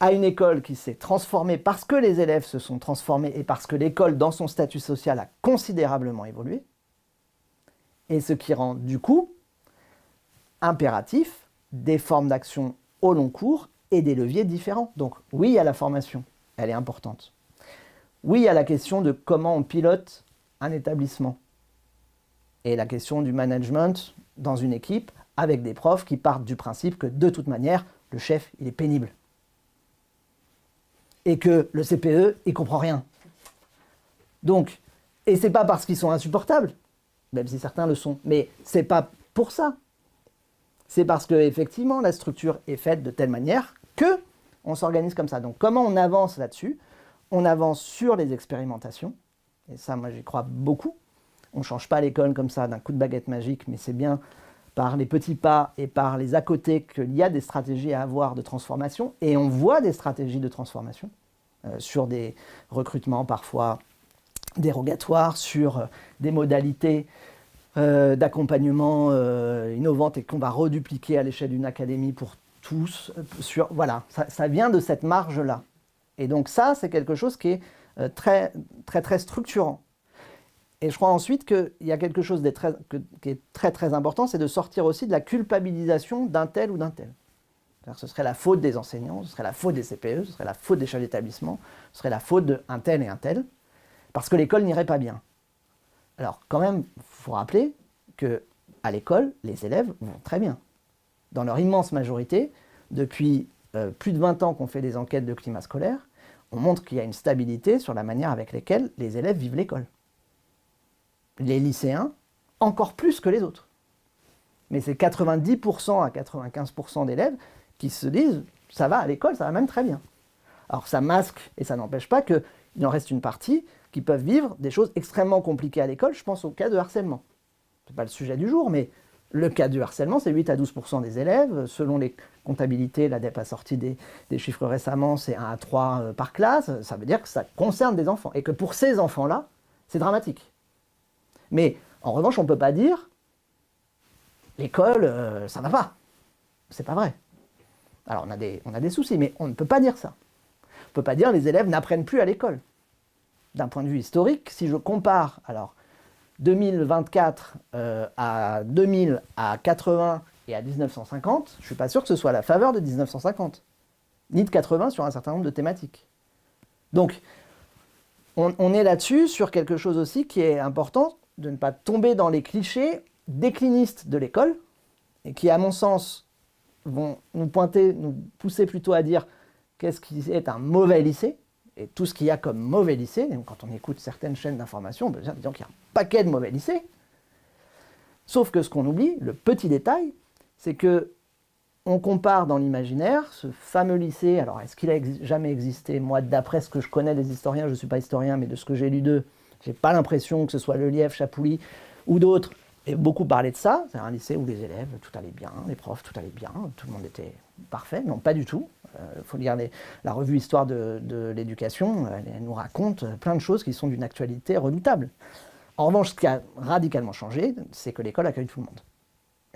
à une école qui s'est transformée parce que les élèves se sont transformés et parce que l'école, dans son statut social, a considérablement évolué, et ce qui rend du coup impératif des formes d'action au long cours et des leviers différents. Donc oui, il y a la formation, elle est importante. Oui, il y a la question de comment on pilote un établissement. Et la question du management dans une équipe avec des profs qui partent du principe que de toute manière, le chef, il est pénible. Et que le CPE, il comprend rien. Donc, et c'est pas parce qu'ils sont insupportables, même si certains le sont, mais c'est pas pour ça. C'est parce que effectivement la structure est faite de telle manière que on s'organise comme ça. Donc comment on avance là-dessus? On avance sur les expérimentations, et ça moi j'y crois beaucoup. On ne change pas l'école comme ça d'un coup de baguette magique, mais c'est bien par les petits pas et par les à côté qu'il y a des stratégies à avoir de transformation, et on voit des stratégies de transformation sur des recrutements parfois dérogatoires, sur des modalités d'accompagnement innovantes et qu'on va redupliquer à l'échelle d'une académie pour tous. Voilà, ça vient de cette marge-là. Et donc ça, c'est quelque chose qui est très, très, très structurant. Et je crois ensuite qu'il y a quelque chose qui est très, très important, c'est de sortir aussi de la culpabilisation d'un tel ou d'un tel. Ce serait la faute des enseignants, ce serait la faute des CPE, ce serait la faute des chefs d'établissement, ce serait la faute d'un tel et un tel, parce que l'école n'irait pas bien. Alors quand même, il faut rappeler qu'à l'école, les élèves vont très bien. Dans leur immense majorité, depuis plus de 20 ans qu'on fait des enquêtes de climat scolaire, on montre qu'il y a une stabilité sur la manière avec laquelle les élèves vivent l'école. Les lycéens, encore plus que les autres. Mais c'est 90% à 95% d'élèves qui se disent « ça va à l'école, ça va même très bien ». Alors ça masque et ça n'empêche pas qu'il en reste une partie qui peuvent vivre des choses extrêmement compliquées à l'école. Je pense au cas de harcèlement. Ce n'est pas le sujet du jour, mais le cas du harcèlement, c'est 8 à 12% des élèves. Selon les comptabilités, l'ADEPE a sorti des chiffres récemment, c'est 1 à 3 par classe. Ça veut dire que ça concerne des enfants. Et que pour ces enfants-là, c'est dramatique. Mais en revanche, on ne peut pas dire l'école, ça ne va pas. C'est pas vrai. Alors on a des soucis, mais on ne peut pas dire ça. On ne peut pas dire les élèves n'apprennent plus à l'école. D'un point de vue historique, si je compare, alors 2024 à 2000 à 80 et à 1950, je ne suis pas sûr que ce soit à la faveur de 1950, ni de 80 sur un certain nombre de thématiques. Donc, on est là-dessus sur quelque chose aussi qui est important, de ne pas tomber dans les clichés déclinistes de l'école, et qui, à mon sens, vont nous pousser plutôt à dire qu'est-ce qui est un mauvais lycée, et tout ce qu'il y a comme mauvais lycée. Et quand on écoute certaines chaînes d'information, on peut dire qu'il y a un paquet de mauvais lycées. Sauf que ce qu'on oublie, le petit détail, c'est que on compare dans l'imaginaire ce fameux lycée. Alors, est-ce qu'il a jamais existé? Moi, d'après ce que je connais des historiens, je ne suis pas historien, mais de ce que j'ai lu d'eux, je n'ai pas l'impression que ce soit Lelièvre, Chapouli ou d'autres aient beaucoup parlé de ça. C'est un lycée où les élèves, tout allait bien, les profs, tout allait bien, tout le monde était parfait. Non, pas du tout. faut lire la revue Histoire de l'éducation, elle nous raconte plein de choses qui sont d'une actualité redoutable. En revanche, ce qui a radicalement changé, c'est que l'école accueille tout le monde.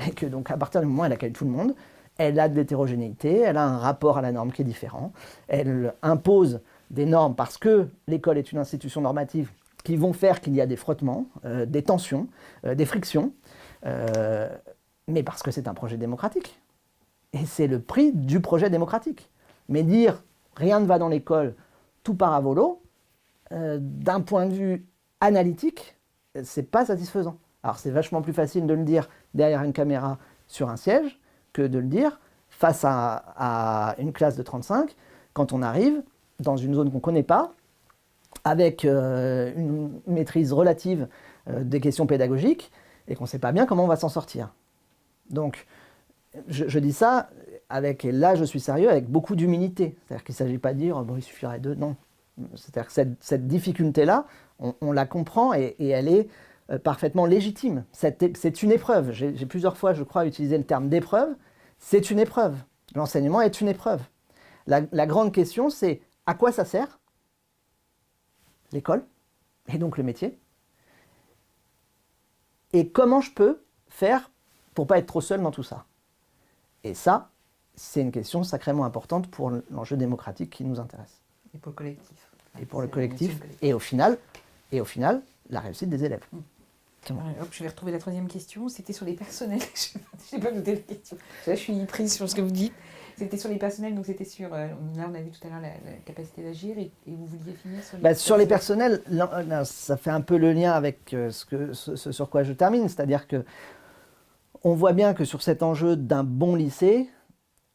Et que donc à partir du moment où elle accueille tout le monde, elle a de l'hétérogénéité, elle a un rapport à la norme qui est différent, elle impose des normes parce que l'école est une institution normative qui vont faire qu'il y a des frottements, des tensions, des frictions, mais parce que c'est un projet démocratique. Et c'est le prix du projet démocratique. Mais dire rien ne va dans l'école, tout part à volo, d'un point de vue analytique, c'est pas satisfaisant. Alors c'est vachement plus facile de le dire derrière une caméra sur un siège que de le dire face à une classe de 35 quand on arrive dans une zone qu'on ne connaît pas, avec une maîtrise relative des questions pédagogiques et qu'on ne sait pas bien comment on va s'en sortir. Donc je dis ça avec, et là je suis sérieux, avec beaucoup d'humilité. C'est-à-dire qu'il ne s'agit pas de dire bon, il suffirait de... Non. C'est-à-dire que cette difficulté-là, on la comprend et elle est parfaitement légitime. C'est une épreuve. J'ai plusieurs fois, je crois, utilisé le terme d'épreuve. C'est une épreuve. L'enseignement est une épreuve. La grande question, c'est à quoi ça sert l'école et donc le métier, et comment je peux faire pour ne pas être trop seul dans tout ça. Et ça, c'est une question sacrément importante pour l'enjeu démocratique qui nous intéresse. Et pour le collectif. Et pour le collectif, et au final, la réussite des élèves. Hop, je vais retrouver la troisième question. C'était sur les personnels. Je n'ai pas noté la question. Là, je suis prise sur ce que vous dites. C'était sur les personnels, donc c'était sur... là, on a vu tout à l'heure la capacité d'agir, et vous vouliez finir sur les sur les personnels, là, ça fait un peu le lien avec ce sur quoi je termine. C'est-à-dire que on voit bien que sur cet enjeu d'un bon lycée,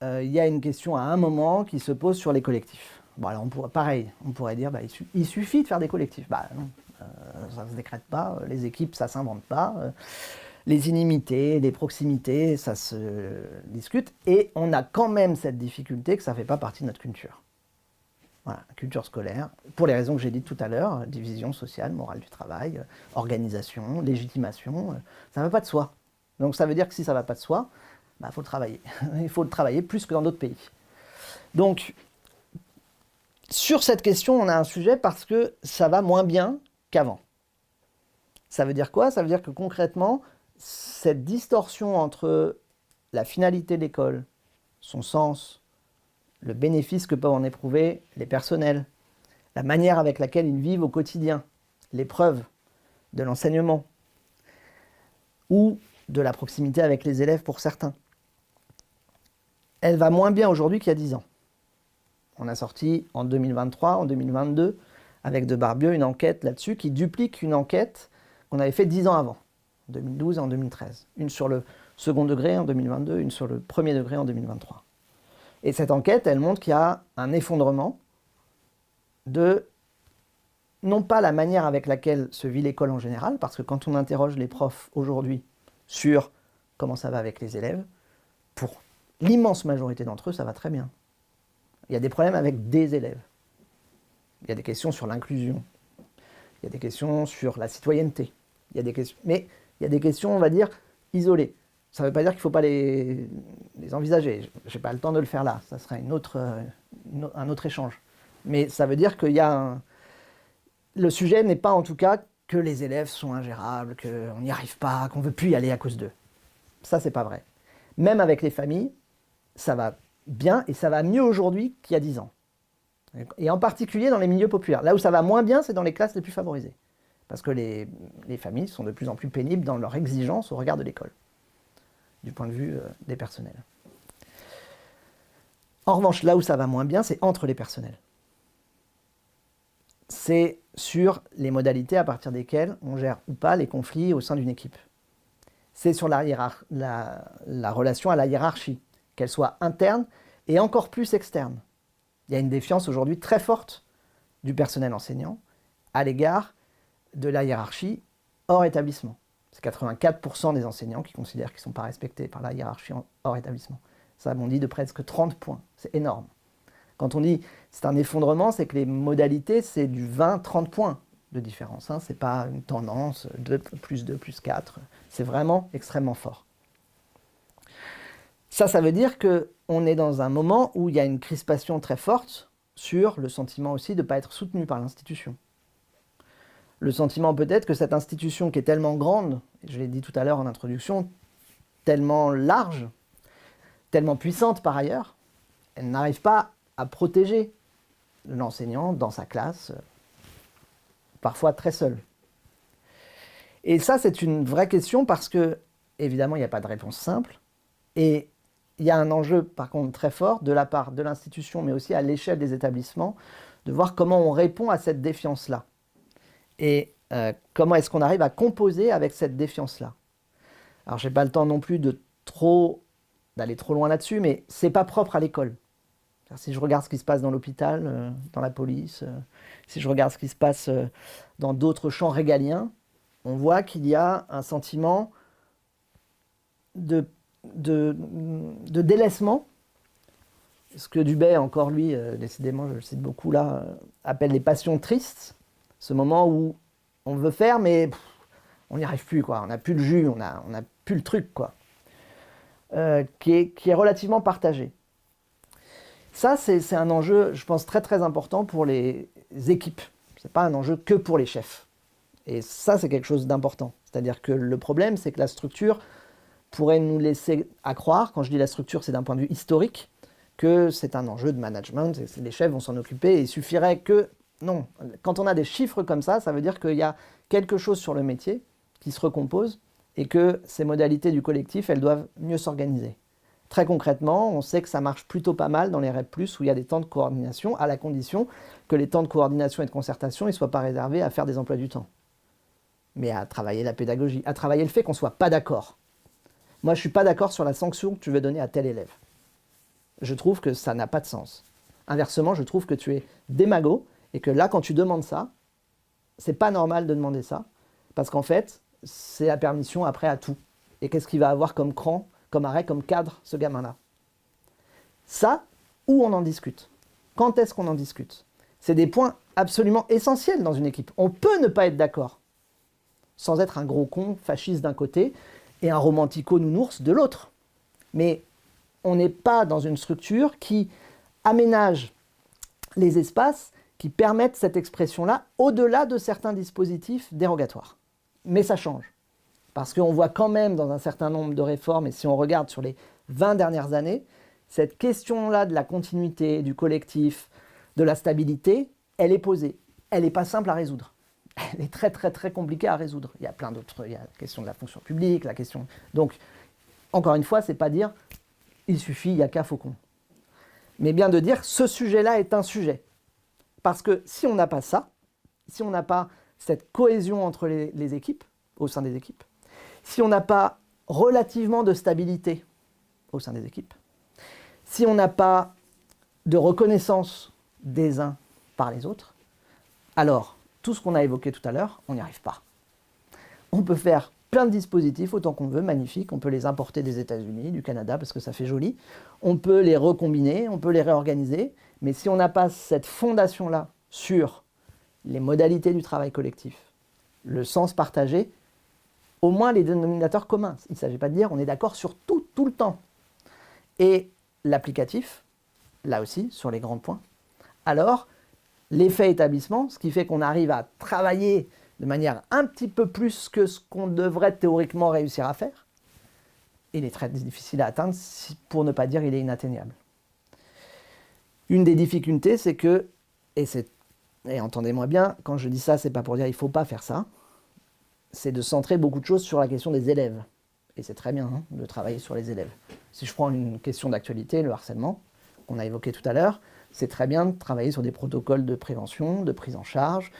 il y a une question à un moment qui se pose sur les collectifs. Bon, alors on pourrait dire il suffit de faire des collectifs. Non, ça ne se décrète pas, les équipes, ça ne s'invente pas. Les inimités, les proximités, ça se discute. Et on a quand même cette difficulté que ça ne fait pas partie de notre culture. Voilà, culture scolaire, pour les raisons que j'ai dites tout à l'heure, division sociale, morale du travail, organisation, légitimation, ça ne va pas de soi. Donc ça veut dire que si ça ne va pas de soi, faut le travailler. Il faut le travailler plus que dans d'autres pays. Donc, sur cette question, on a un sujet parce que ça va moins bien qu'avant. Ça veut dire quoi? Ça veut dire que concrètement, cette distorsion entre la finalité de l'école, son sens, le bénéfice que peuvent en éprouver les personnels, la manière avec laquelle ils vivent au quotidien, l'épreuve de l'enseignement ou de la proximité avec les élèves pour certains, elle va moins bien aujourd'hui qu'il y a 10 ans. On a sorti en 2023, en 2022, avec de Barbieux, une enquête là-dessus qui duplique une enquête qu'on avait fait 10 ans avant, en 2012 et en 2013. Une sur le second degré en 2022, une sur le premier degré en 2023. Et cette enquête, elle montre qu'il y a un effondrement de, non pas la manière avec laquelle se vit l'école en général, parce que quand on interroge les profs aujourd'hui sur comment ça va avec les élèves, pour l'immense majorité d'entre eux, ça va très bien. Il y a des problèmes avec des élèves. Il y a des questions sur l'inclusion. Il y a des questions sur la citoyenneté. Il y a des questions, mais il y a des questions, on va dire, isolées. Ça ne veut pas dire qu'il ne faut pas les envisager. Je n'ai pas le temps de le faire là. Ça serait un autre échange. Mais ça veut dire qu'il y a le sujet n'est pas en tout cas que les élèves sont ingérables, qu'on n'y arrive pas, qu'on ne veut plus y aller à cause d'eux. Ça, c'est pas vrai. Même avec les familles, ça va bien et ça va mieux aujourd'hui qu'il y a 10 ans. Et en particulier dans les milieux populaires. Là où ça va moins bien, c'est dans les classes les plus favorisées. Parce que les familles sont de plus en plus pénibles dans leur exigence au regard de l'école, du point de vue des personnels. En revanche, là où ça va moins bien, c'est entre les personnels. C'est sur les modalités à partir desquelles on gère ou pas les conflits au sein d'une équipe. C'est sur la relation à la hiérarchie, qu'elle soit interne et encore plus externe. Il y a une défiance aujourd'hui très forte du personnel enseignant à l'égard de la hiérarchie hors établissement. C'est 84% des enseignants qui considèrent qu'ils ne sont pas respectés par la hiérarchie hors établissement. Ça bondit de presque 30 points. C'est énorme. Quand on dit c'est un effondrement, c'est que les modalités, c'est du 20-30 points de différence. Ce n'est pas une tendance, 2 plus 2 plus 4. C'est vraiment extrêmement fort. Ça veut dire qu'on est dans un moment où il y a une crispation très forte sur le sentiment aussi de ne pas être soutenu par l'institution. Le sentiment peut-être que cette institution qui est tellement grande, je l'ai dit tout à l'heure en introduction, tellement large, tellement puissante par ailleurs, elle n'arrive pas à protéger l'enseignant dans sa classe, parfois très seul. Et ça, c'est une vraie question parce que, évidemment, il n'y a pas de réponse simple. Et il y a un enjeu, par contre, très fort de la part de l'institution, mais aussi à l'échelle des établissements, de voir comment on répond à cette défiance-là. Et comment est-ce qu'on arrive à composer avec cette défiance-là. Alors, je n'ai pas le temps non plus d'aller trop loin là-dessus, mais ce n'est pas propre à l'école. Si je regarde ce qui se passe dans l'hôpital, dans la police, si je regarde ce qui se passe dans d'autres champs régaliens, on voit qu'il y a un sentiment de délaissement. Ce que Dubay, encore lui, décidément, je le cite beaucoup là, appelle les passions tristes. Ce moment où on veut faire, mais on n'y arrive plus, quoi. On n'a plus le jus, on n'a plus le truc, quoi. Qui est relativement partagé. Ça, c'est un enjeu, je pense, très très important pour les équipes. Ce n'est pas un enjeu que pour les chefs. Et ça, c'est quelque chose d'important. C'est-à-dire que le problème, c'est que la structure pourrait nous laisser à croire, quand je dis la structure, c'est d'un point de vue historique, que c'est un enjeu de management, et les chefs vont s'en occuper, et il suffirait que... Non, quand on a des chiffres comme ça veut dire qu'il y a quelque chose sur le métier qui se recompose, et que ces modalités du collectif, elles doivent mieux s'organiser. Très concrètement, on sait que ça marche plutôt pas mal dans les REP+, où il y a des temps de coordination, à la condition que les temps de coordination et de concertation ne soient pas réservés à faire des emplois du temps, mais à travailler la pédagogie, à travailler le fait qu'on ne soit pas d'accord. Moi, je ne suis pas d'accord sur la sanction que tu veux donner à tel élève. Je trouve que ça n'a pas de sens. Inversement, je trouve que tu es démago, et que là, quand tu demandes ça, c'est pas normal de demander ça, parce qu'en fait, c'est la permission après à tout. Et qu'est-ce qu'il va avoir comme cran, comme arrêt, comme cadre, ce gamin-là? Ça, où on en discute? Quand est-ce qu'on en discute? C'est des points absolument essentiels dans une équipe. On peut ne pas être d'accord, sans être un gros con fasciste d'un côté et un romantico-nounours de l'autre. Mais on n'est pas dans une structure qui aménage les espaces qui permettent cette expression-là au-delà de certains dispositifs dérogatoires. Mais ça change. Parce qu'on voit quand même dans un certain nombre de réformes, et si on regarde sur les 20 dernières années, cette question-là de la continuité, du collectif, de la stabilité, elle est posée. Elle n'est pas simple à résoudre. Elle est très très très compliquée à résoudre. Il y a plein d'autres, il y a la question de la fonction publique, la question... Donc, encore une fois, c'est pas dire il suffit, il n'y a qu'à Faucon. Mais bien de dire ce sujet-là est un sujet. Parce que si on n'a pas ça, si on n'a pas cette cohésion entre les équipes, au sein des équipes, si on n'a pas relativement de stabilité au sein des équipes, si on n'a pas de reconnaissance des uns par les autres, alors tout ce qu'on a évoqué tout à l'heure, on n'y arrive pas. On peut faire plein de dispositifs autant qu'on veut, magnifiques, on peut les importer des États-Unis, du Canada, parce que ça fait joli, on peut les recombiner, on peut les réorganiser, mais si on n'a pas cette fondation-là sur les modalités du travail collectif, le sens partagé, au moins les dénominateurs communs. Il ne s'agit pas de dire on est d'accord sur tout, tout le temps. Et l'applicatif, là aussi, sur les grands points. Alors, l'effet établissement, ce qui fait qu'on arrive à travailler de manière un petit peu plus que ce qu'on devrait théoriquement réussir à faire, il est très difficile à atteindre, pour ne pas dire il est inatteignable. Une des difficultés, c'est que, et entendez-moi bien, quand je dis ça, c'est pas pour dire il ne faut pas faire ça, c'est de centrer beaucoup de choses sur la question des élèves. Et c'est très bien hein, de travailler sur les élèves. Si je prends une question d'actualité, le harcèlement, qu'on a évoqué tout à l'heure, c'est très bien de travailler sur des protocoles de prévention, de prise en charge,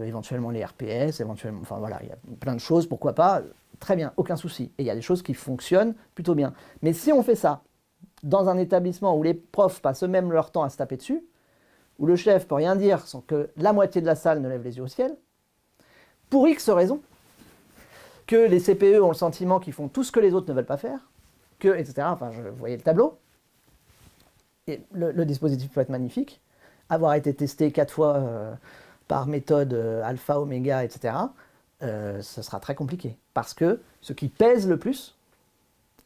éventuellement les RPS, éventuellement, enfin voilà, il y a plein de choses, pourquoi pas, très bien, aucun souci. Et il y a des choses qui fonctionnent plutôt bien. Mais si on fait ça dans un établissement où les profs passent eux-mêmes leur temps à se taper dessus, où le chef peut rien dire sans que la moitié de la salle ne lève les yeux au ciel, pour X raisons, que les CPE ont le sentiment qu'ils font tout ce que les autres ne veulent pas faire, que, etc. Enfin, vous voyez le tableau. Et le dispositif peut être magnifique, avoir été testé 4 fois par méthode alpha, oméga, etc., ce sera très compliqué. Parce que ce qui pèse le plus,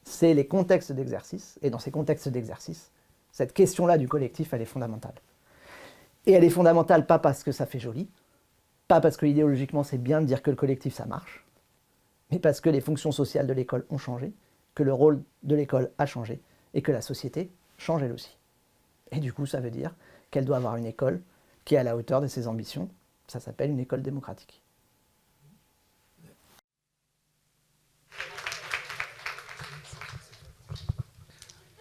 c'est les contextes d'exercice. Et dans ces contextes d'exercice, cette question-là du collectif, elle est fondamentale. Et elle est fondamentale pas parce que ça fait joli, pas parce que idéologiquement c'est bien de dire que le collectif ça marche, mais parce que les fonctions sociales de l'école ont changé, que le rôle de l'école a changé, et que la société change elle aussi. Et du coup, ça veut dire qu'elle doit avoir une école qui est à la hauteur de ses ambitions. Ça s'appelle une école démocratique.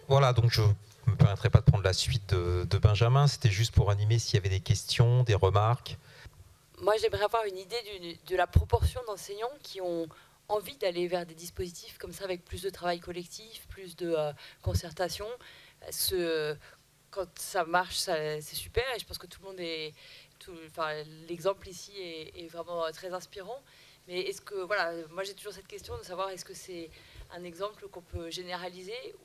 Voilà, donc je ne me permettrai pas de prendre la suite de Benjamin. C'était juste pour animer s'il y avait des questions, des remarques. Moi, j'aimerais avoir une idée de la proportion d'enseignants qui ont envie d'aller vers des dispositifs comme ça, avec plus de travail collectif, plus de concertation. Quand ça marche, c'est super, et je pense que tout le monde est... l'exemple ici est vraiment très inspirant. Mais est-ce que, voilà, moi j'ai toujours cette question de savoir est-ce que c'est un exemple qu'on peut généraliser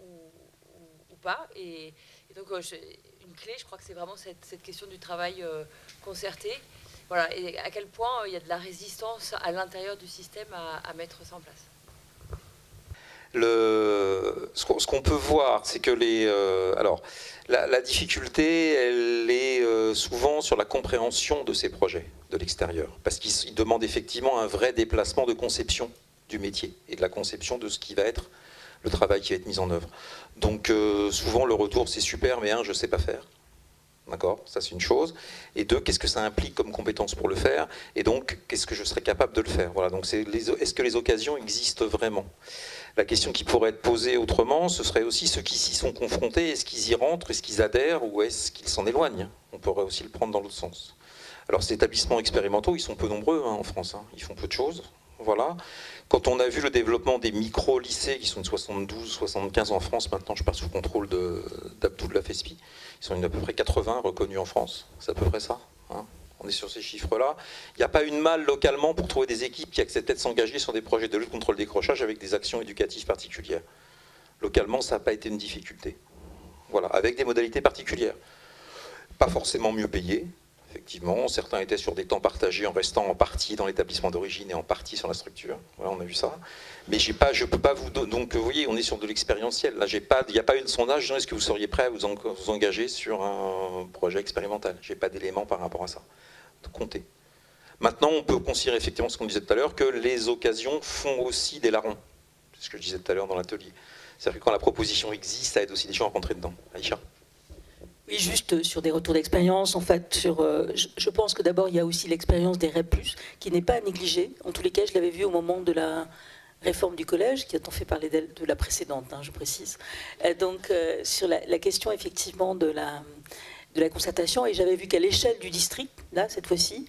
ou pas. Et donc, une clé, je crois que c'est vraiment cette question du travail concerté. Voilà, et à quel point il y a de la résistance à l'intérieur du système à mettre ça en place. Ce qu'on peut voir, c'est que la difficulté, elle est souvent sur la compréhension de ces projets de l'extérieur, parce qu'ils demandent effectivement un vrai déplacement de conception du métier et de la conception de ce qui va être le travail qui va être mis en œuvre. Donc souvent le retour c'est super, mais je ne sais pas faire. D'accord, ça c'est une chose. Et deux, qu'est-ce que ça implique comme compétence pour le faire? Et donc, qu'est-ce que je serais capable de le faire? Voilà, donc est-ce que les occasions existent vraiment? La question qui pourrait être posée autrement, ce serait aussi ceux qui s'y sont confrontés, est-ce qu'ils y rentrent, est-ce qu'ils adhèrent ou est-ce qu'ils s'en éloignent? On pourrait aussi le prendre dans l'autre sens. Alors ces établissements expérimentaux, ils sont peu nombreux en France, ils font peu de choses. Voilà. Quand on a vu le développement des micro-lycées, qui sont de 72, 75 en France, maintenant je pars sous contrôle d'Abdoul Lafespi, ils sont à peu près 80 reconnus en France, c'est à peu près ça. On est sur ces chiffres-là. Il n'y a pas une malle localement pour trouver des équipes qui acceptaient de s'engager sur des projets de lutte contre le décrochage avec des actions éducatives particulières. Localement, ça n'a pas été une difficulté. Voilà, avec des modalités particulières. Pas forcément mieux payées. Effectivement, certains étaient sur des temps partagés en restant en partie dans l'établissement d'origine et en partie sur la structure. Voilà, on a vu ça. Mais je ne peux pas vous... Donc vous voyez, on est sur de l'expérientiel. Là, il n'y a pas eu de sondage. Est-ce que vous seriez prêt à vous engager sur un projet expérimental? Je n'ai pas d'éléments par rapport à ça. Compter. Maintenant, on peut considérer effectivement ce qu'on disait tout à l'heure, que les occasions font aussi des larrons. C'est ce que je disais tout à l'heure dans l'atelier. C'est-à-dire que quand la proposition existe, ça aide aussi des gens à rentrer dedans. Aïcha? Oui, juste sur des retours d'expérience, en fait, je pense que d'abord, il y a aussi l'expérience des REP+, qui n'est pas à négliger. En tous les cas, je l'avais vu au moment de la réforme du collège, qui a tant fait parler de la précédente, je précise. Donc, sur la question, effectivement, de la concertation, et j'avais vu qu'à l'échelle du district, là, cette fois-ci,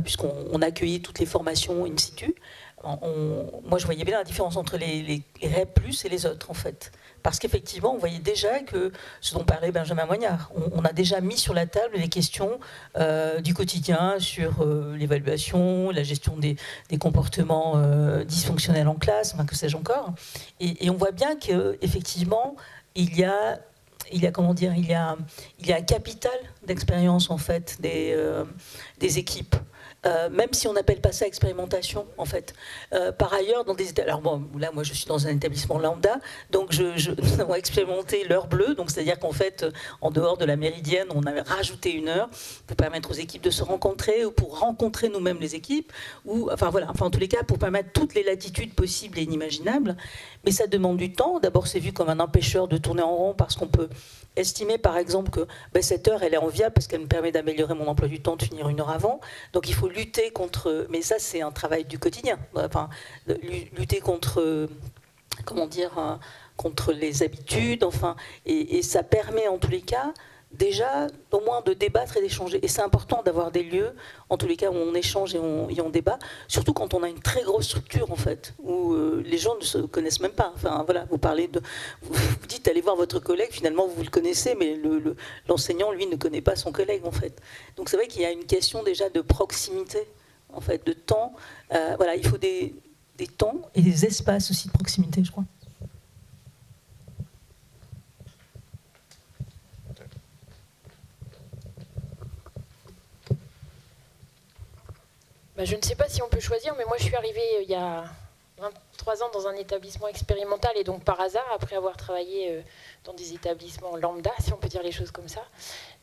puisqu'on a accueilli toutes les formations in situ, moi, je voyais bien la différence entre les REP+, et les autres, en fait. Parce qu'effectivement, on voyait déjà que, ce dont parlait Benjamin Moignard, on a déjà mis sur la table les questions du quotidien sur l'évaluation, la gestion des comportements dysfonctionnels en classe, que sais-je encore. Et on voit bien qu'effectivement, il y a un capital d'expérience, en fait, des équipes. Même si on n'appelle pas ça expérimentation, en fait. Par ailleurs, alors bon, là, moi, je suis dans un établissement lambda, donc nous avons expérimenté l'heure bleue, donc c'est-à-dire qu'en fait, en dehors de la méridienne, on avait rajouté une heure pour permettre aux équipes de se rencontrer ou pour rencontrer nous-mêmes les équipes, ou en tous les cas, pour permettre toutes les latitudes possibles et inimaginables. Mais ça demande du temps. D'abord, c'est vu comme un empêcheur de tourner en rond parce qu'on peut estimer, par exemple, que cette heure, elle est enviable parce qu'elle me permet d'améliorer mon emploi du temps, de finir une heure avant. Donc, il faut lutter contre... Mais ça, c'est un travail du quotidien. Lutter contre... contre les habitudes, et ça permet, en tous les cas, déjà, au moins, de débattre et d'échanger. Et c'est important d'avoir des lieux, en tous les cas, où on échange et on débat, surtout quand on a une très grosse structure, en fait, où les gens ne se connaissent même pas. Vous parlez de... Vous dites, allez voir votre collègue, finalement, vous le connaissez, mais l'enseignant, lui, ne connaît pas son collègue, en fait. Donc c'est vrai qu'il y a une question, déjà, de proximité, en fait, de temps. Il faut des temps et des espaces aussi de proximité, je crois. Je ne sais pas si on peut choisir, mais moi je suis arrivée il y a 3 ans dans un établissement expérimental et donc par hasard, après avoir travaillé dans des établissements lambda, si on peut dire les choses comme ça,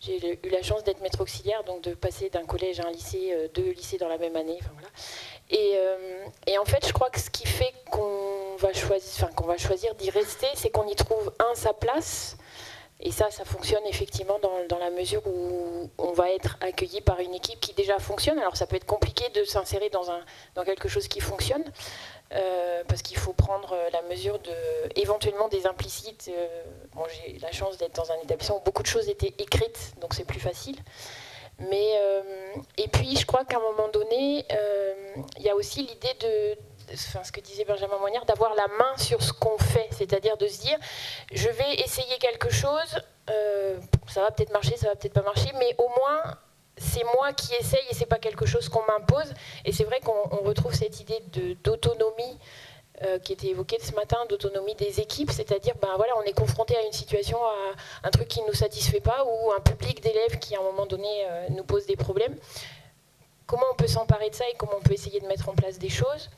j'ai eu la chance d'être maître auxiliaire, donc de passer d'un collège à un lycée, 2 lycées dans la même année. Enfin, voilà. Et en fait, je crois que ce qui fait qu'on va choisir d'y rester, c'est qu'on y trouve sa place. Et ça fonctionne effectivement dans la mesure où on va être accueilli par une équipe qui déjà fonctionne. Alors ça peut être compliqué de s'insérer dans quelque chose qui fonctionne, parce qu'il faut prendre la mesure éventuellement des implicites. Bon, j'ai la chance d'être dans un établissement où beaucoup de choses étaient écrites, donc c'est plus facile. Et puis je crois qu'à un moment donné, il y a aussi l'idée ce que disait Benjamin Moignard, d'avoir la main sur ce qu'on fait, c'est-à-dire de se dire, je vais essayer quelque chose, ça va peut-être marcher, ça va peut-être pas marcher, mais au moins c'est moi qui essaye et c'est pas quelque chose qu'on m'impose. Et c'est vrai qu'on retrouve cette idée d'autonomie qui était évoquée ce matin, d'autonomie des équipes, c'est-à-dire voilà, on est confronté à une situation, à un truc qui ne nous satisfait pas, ou un public d'élèves qui à un moment donné nous pose des problèmes. Comment on peut s'emparer de ça et comment on peut essayer de mettre en place des choses?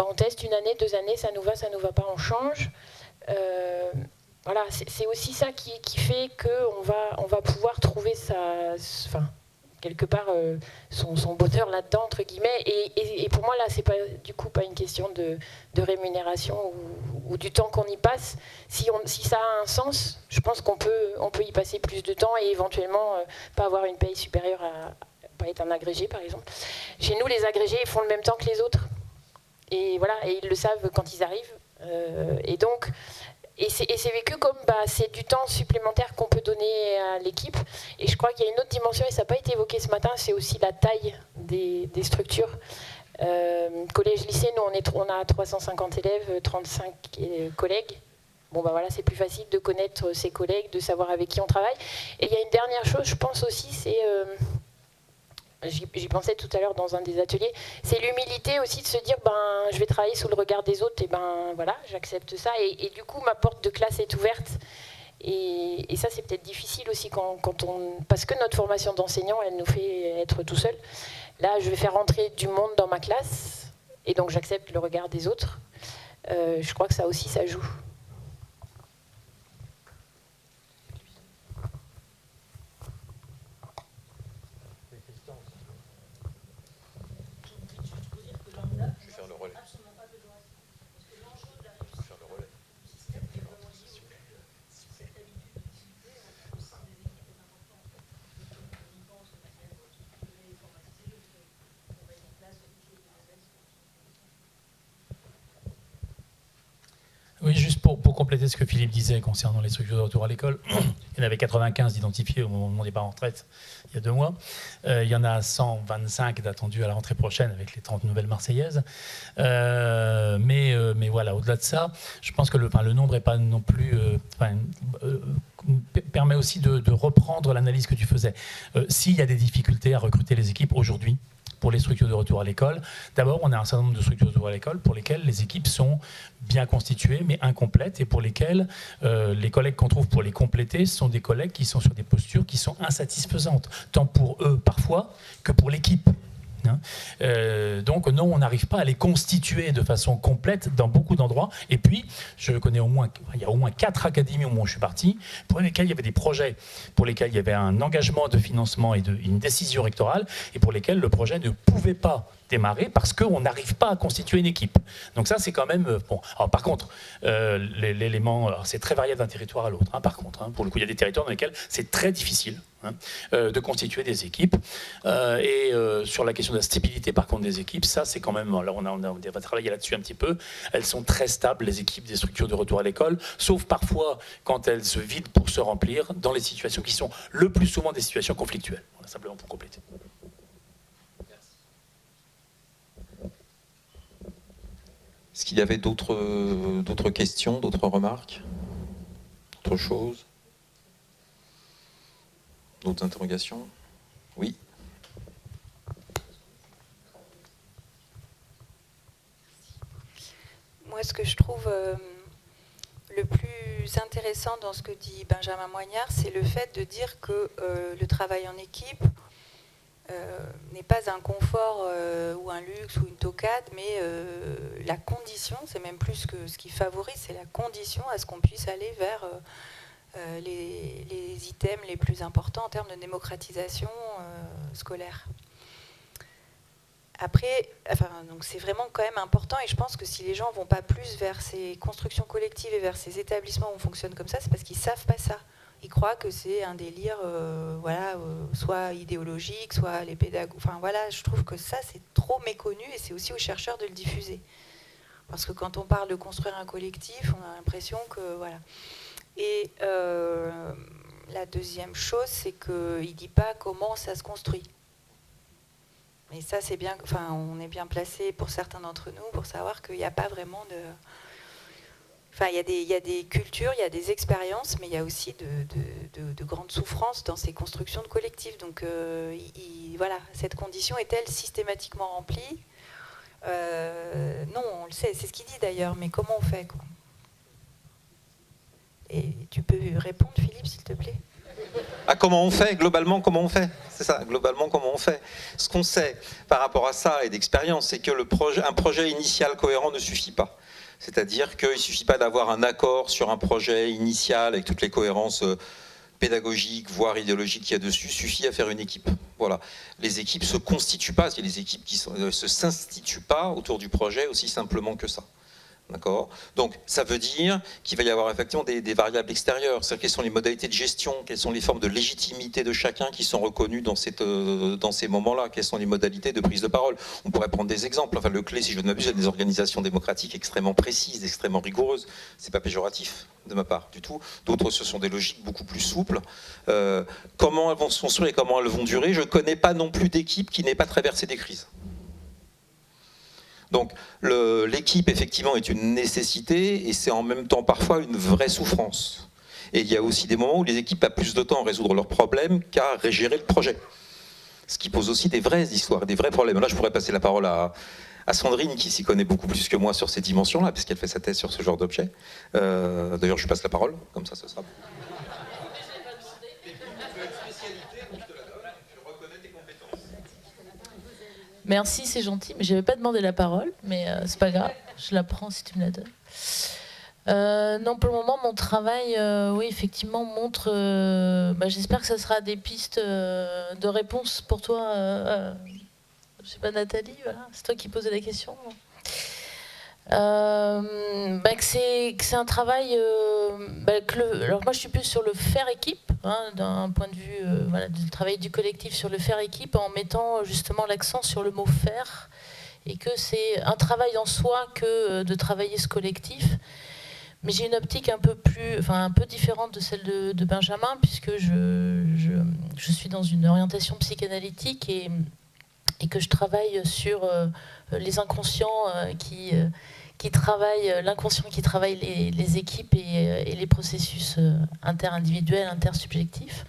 On teste 1 année, 2 années, ça nous va pas, on change. Voilà, c'est aussi ça qui fait qu'on va pouvoir trouver quelque part son bonheur là-dedans, entre guillemets. Et pour moi, là, c'est pas du coup pas une question de rémunération ou du temps qu'on y passe. Si ça a un sens, je pense qu'on peut y passer plus de temps et éventuellement pas avoir une paye supérieure à pas être un agrégé, par exemple. Chez nous, les agrégés ils font le même temps que les autres. Et voilà, et ils le savent quand ils arrivent. Et c'est vécu comme c'est du temps supplémentaire qu'on peut donner à l'équipe. Et je crois qu'il y a une autre dimension, et ça n'a pas été évoqué ce matin, c'est aussi la taille des structures. Collège-lycée, nous on a 350 élèves, 35 collègues. Bon voilà, c'est plus facile de connaître ses collègues, de savoir avec qui on travaille. Et il y a une dernière chose, je pense aussi, c'est... J'y pensais tout à l'heure dans un des ateliers, c'est l'humilité aussi de se dire je vais travailler sous le regard des autres et voilà, j'accepte ça et du coup ma porte de classe est ouverte et ça c'est peut-être difficile aussi parce que notre formation d'enseignant elle nous fait être tout seul. Là je vais faire rentrer du monde dans ma classe et donc j'accepte le regard des autres. Je crois que ça aussi ça joue. Oui, juste pour compléter ce que Philippe disait concernant les structures de retour à l'école, il y en avait 95 identifiées au moment de mon départ en retraite, il y a 2 mois. Il y en a 125 d'attendus à la rentrée prochaine avec les 30 nouvelles Marseillaises. Mais voilà, au-delà de ça, je pense que le nombre n'est pas non plus... permet aussi de reprendre l'analyse que tu faisais. S'il y a des difficultés à recruter les équipes aujourd'hui, pour les structures de retour à l'école. D'abord, on a un certain nombre de structures de retour à l'école pour lesquelles les équipes sont bien constituées, mais incomplètes, et pour lesquelles les collègues qu'on trouve pour les compléter sont des collègues qui sont sur des postures qui sont insatisfaisantes, tant pour eux parfois que pour l'équipe. Donc non, on n'arrive pas à les constituer de façon complète dans beaucoup d'endroits. Et puis, il y a au moins 4 académies au moment où je suis parti, pour lesquelles il y avait des projets, pour lesquels il y avait un engagement de financement et une décision rectorale, et pour lesquels le projet ne pouvait pas démarrer parce qu'on n'arrive pas à constituer une équipe. Donc ça, c'est quand même... bon. Alors, par contre, l'élément, c'est très variable d'un territoire à l'autre. Par contre, pour le coup, il y a des territoires dans lesquels c'est très difficile de constituer des équipes. Et sur la question de la stabilité, par contre, des équipes, ça, c'est quand même... Alors, on va travailler là-dessus un petit peu. Elles sont très stables, les équipes des structures de retour à l'école, sauf parfois quand elles se vident pour se remplir dans les situations qui sont le plus souvent des situations conflictuelles. Voilà, simplement pour compléter. Est-ce qu'il y avait d'autres questions, d'autres remarques, d'autres choses, d'autres interrogations? Oui. Moi, ce que je trouve le plus intéressant dans ce que dit Benjamin Moignard, c'est le fait de dire que le travail en équipe, n'est pas un confort ou un luxe ou une toquade, mais la condition, c'est même plus que ce qui favorise, c'est la condition à ce qu'on puisse aller vers les items les plus importants en termes de démocratisation scolaire. Après, donc c'est vraiment quand même important, et je pense que si les gens ne vont pas plus vers ces constructions collectives et vers ces établissements où on fonctionne comme ça, c'est parce qu'ils ne savent pas ça. Ils croient que c'est un délire soit idéologique, soit les pédagogues. Enfin voilà, je trouve que ça c'est trop méconnu, et c'est aussi aux chercheurs de le diffuser. Parce que quand on parle de construire un collectif, on a l'impression que voilà. Et la deuxième chose, c'est qu'il ne dit pas comment ça se construit. Et ça, c'est bien. Enfin, on est bien placé pour certains d'entre nous pour savoir qu'il n'y a pas vraiment de. Enfin, il y a des cultures, il y a des expériences, mais il y a aussi de grandes souffrances dans ces constructions de collectifs. Donc, voilà, cette condition est-elle systématiquement remplie ? Non, on le sait, c'est ce qu'il dit d'ailleurs, mais comment on fait, quoi ? Et tu peux répondre, Philippe, s'il te plaît ? Ah, comment on fait ? Globalement, comment on fait ? C'est ça, globalement, comment on fait ? Ce qu'on sait par rapport à ça et d'expérience, c'est que un projet initial cohérent ne suffit pas. C'est-à-dire qu'il ne suffit pas d'avoir un accord sur un projet initial avec toutes les cohérences pédagogiques, voire idéologiques qu'il y a dessus, suffit à faire une équipe. Voilà. Les équipes ne se constituent pas, c'est les équipes qui ne s'instituent pas autour du projet aussi simplement que ça. D'accord ? Donc, ça veut dire qu'il va y avoir effectivement des variables extérieures. C'est-à-dire quelles sont les modalités de gestion, quelles sont les formes de légitimité de chacun qui sont reconnues dans ces moments-là, quelles sont les modalités de prise de parole. On pourrait prendre des exemples. Enfin, le clé, si je ne m'abuse, c'est des organisations démocratiques extrêmement précises, extrêmement rigoureuses. C'est pas péjoratif de ma part du tout. D'autres, ce sont des logiques beaucoup plus souples. Comment elles vont se construire et comment elles vont durer ? Je ne connais pas non plus d'équipe qui n'ait pas traversé des crises. Donc l'équipe, effectivement, est une nécessité et c'est en même temps parfois une vraie souffrance. Et il y a aussi des moments où les équipes passent plus de temps à résoudre leurs problèmes qu'à régérer le projet. Ce qui pose aussi des vraies histoires, des vrais problèmes. Là, je pourrais passer la parole à Sandrine, qui s'y connaît beaucoup plus que moi sur ces dimensions-là, puisqu'elle fait sa thèse sur ce genre d'objet. D'ailleurs, je lui passe la parole, comme ça, ce sera bon. Merci, c'est gentil, mais je n'avais pas demandé la parole, mais c'est pas grave, je la prends si tu me la donnes. Non, pour le moment, mon travail, oui, effectivement, montre. J'espère que ça sera des pistes de réponse pour toi. Je sais pas, Nathalie, voilà, c'est toi qui posais la question. Que c'est un travail. Alors moi, je suis plus sur le faire équipe, d'un point de vue du travail du collectif sur le faire équipe, en mettant justement l'accent sur le mot faire, et que c'est un travail en soi que de travailler ce collectif. Mais j'ai une optique un peu différente de celle de Benjamin, puisque je suis dans une orientation psychanalytique et que je travaille sur les inconscients qui travaillent, l'inconscient qui travaille les équipes et les processus interindividuels, intersubjectifs.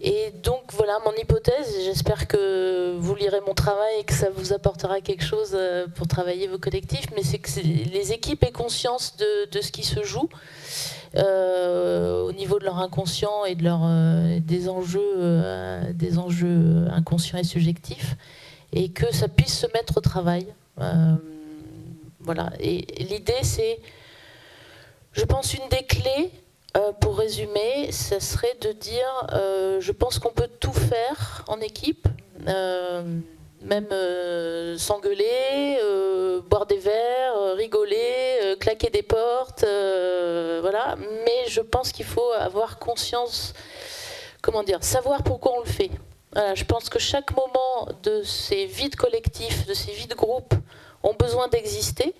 Et donc voilà mon hypothèse, j'espère que vous lirez mon travail et que ça vous apportera quelque chose pour travailler vos collectifs, mais c'est que les équipes aient conscience de ce qui se joue au niveau de leur inconscient et de des enjeux inconscients et subjectifs, et que ça puisse se mettre au travail. Voilà. Et l'idée, c'est, je pense, une des clés, pour résumer, ça serait de dire, je pense qu'on peut tout faire en équipe, même s'engueuler, boire des verres, rigoler, claquer des portes, voilà. Mais je pense qu'il faut avoir conscience, savoir pourquoi on le fait. Voilà, je pense que chaque moment de ces vies de collectifs, de ces vies de groupe, ont besoin d'exister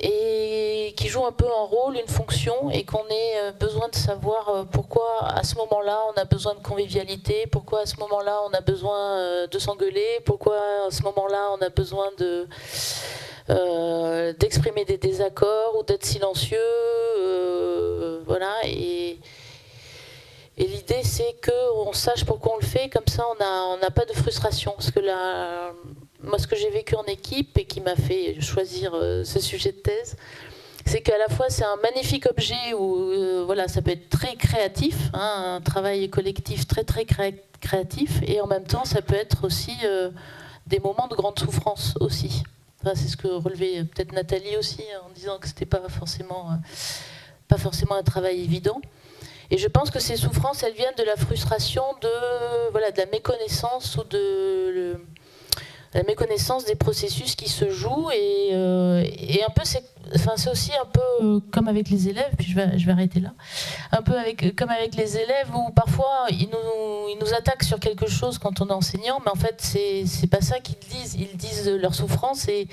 et qui jouent un peu un rôle, une fonction, et qu'on ait besoin de savoir pourquoi à ce moment-là on a besoin de convivialité, pourquoi à ce moment-là on a besoin de s'engueuler, pourquoi à ce moment-là on a besoin d'exprimer des désaccords ou d'être silencieux, voilà. Et l'idée, c'est qu'on sache pourquoi on le fait, comme ça on n'a pas de frustration. Parce que moi, ce que j'ai vécu en équipe et qui m'a fait choisir ce sujet de thèse, c'est qu'à la fois c'est un magnifique objet où voilà, ça peut être très créatif, hein, un travail collectif très créatif, et en même temps ça peut être aussi des moments de grande souffrance aussi. Enfin, c'est ce que relevait peut-être Nathalie aussi en disant que c'était pas forcément un travail évident. Et je pense que ces souffrances, elles viennent de la frustration, de la méconnaissance ou de la méconnaissance des processus qui se jouent. Et un peu, c'est aussi un peu comme avec les élèves, puis je vais arrêter là, un peu comme avec les élèves où parfois ils nous attaquent sur quelque chose quand on est enseignant, mais en fait c'est pas ça qu'ils disent. Ils disent leur souffrance et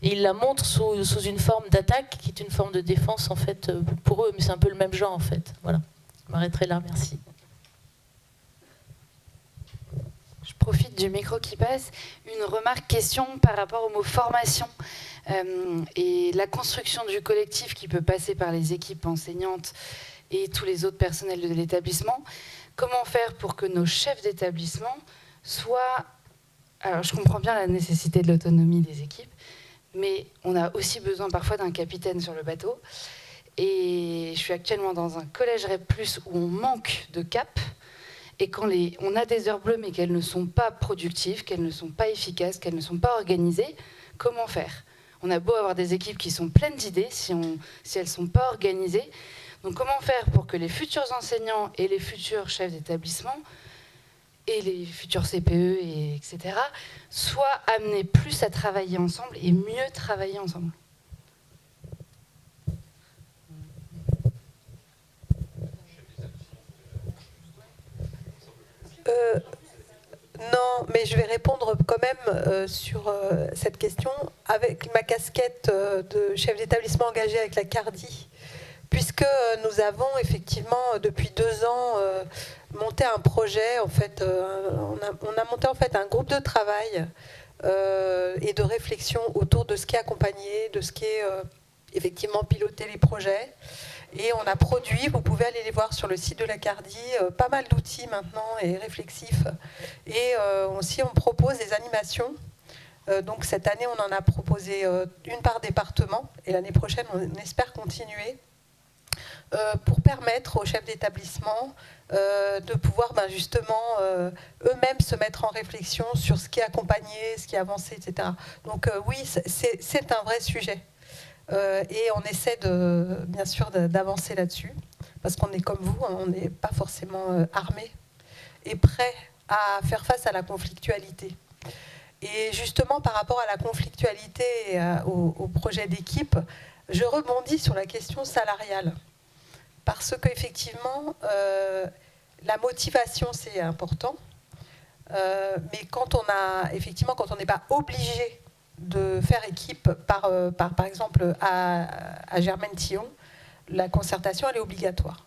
ils la montrent sous une forme d'attaque qui est une forme de défense en fait pour eux, mais c'est un peu le même genre en fait. Voilà. Je m'arrêterai là, merci. Je profite du micro qui passe. Une remarque, question par rapport au mot formation et la construction du collectif qui peut passer par les équipes enseignantes et tous les autres personnels de l'établissement. Comment faire pour que nos chefs d'établissement soient... Alors, je comprends bien la nécessité de l'autonomie des équipes, mais on a aussi besoin parfois d'un capitaine sur le bateau. Et je suis actuellement dans un collège REP+, où on manque de cap. Et quand on a des heures bleues, mais qu'elles ne sont pas productives, qu'elles ne sont pas efficaces, qu'elles ne sont pas organisées, comment faire? On a beau avoir des équipes qui sont pleines d'idées, si elles ne sont pas organisées. Donc comment faire pour que les futurs enseignants et les futurs chefs d'établissement et les futurs CPE, etc., soient amenés plus à travailler ensemble et mieux travailler ensemble? Non, mais je vais répondre quand même sur cette question avec ma casquette de chef d'établissement engagé avec la CARDI, puisque nous avons effectivement depuis 2 ans monté un projet. En fait, on a monté en fait un groupe de travail et de réflexion autour de ce qui est accompagné, de ce qui est effectivement piloter les projets. Et on a produit, vous pouvez aller les voir sur le site de la CARDI, pas mal d'outils maintenant et réflexifs. Et aussi on propose des animations. Donc cette année on en a proposé une par département et l'année prochaine on espère continuer pour permettre aux chefs d'établissement de pouvoir justement eux-mêmes se mettre en réflexion sur ce qui est accompagné, ce qui est avancé, etc. Donc oui, c'est un vrai sujet. Et on essaie bien sûr d'avancer là-dessus, parce qu'on est comme vous, on n'est pas forcément armé et prêt à faire face à la conflictualité. Et justement, par rapport à la conflictualité et au projet d'équipe, je rebondis sur la question salariale, parce qu'effectivement, la motivation, c'est important, mais quand on n'est pas obligé de faire équipe, par exemple à Germaine-Tillon, la concertation elle est obligatoire.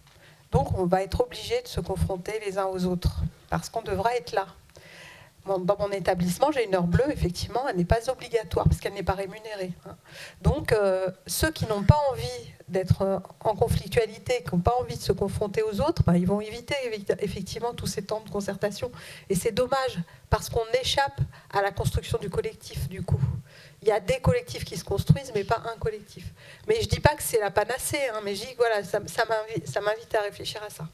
Donc on va être obligé de se confronter les uns aux autres, parce qu'on devra être là. Dans mon établissement, j'ai une heure bleue, effectivement, elle n'est pas obligatoire, parce qu'elle n'est pas rémunérée. Donc ceux qui n'ont pas envie d'être en conflictualité, qui n'ont pas envie de se confronter aux autres, ils vont éviter effectivement tous ces temps de concertation. Et c'est dommage, parce qu'on échappe à la construction du collectif, du coup. Il y a des collectifs qui se construisent, mais pas un collectif. Mais je ne dis pas que c'est la panacée, mais je dis que voilà, ça m'invite à réfléchir à ça.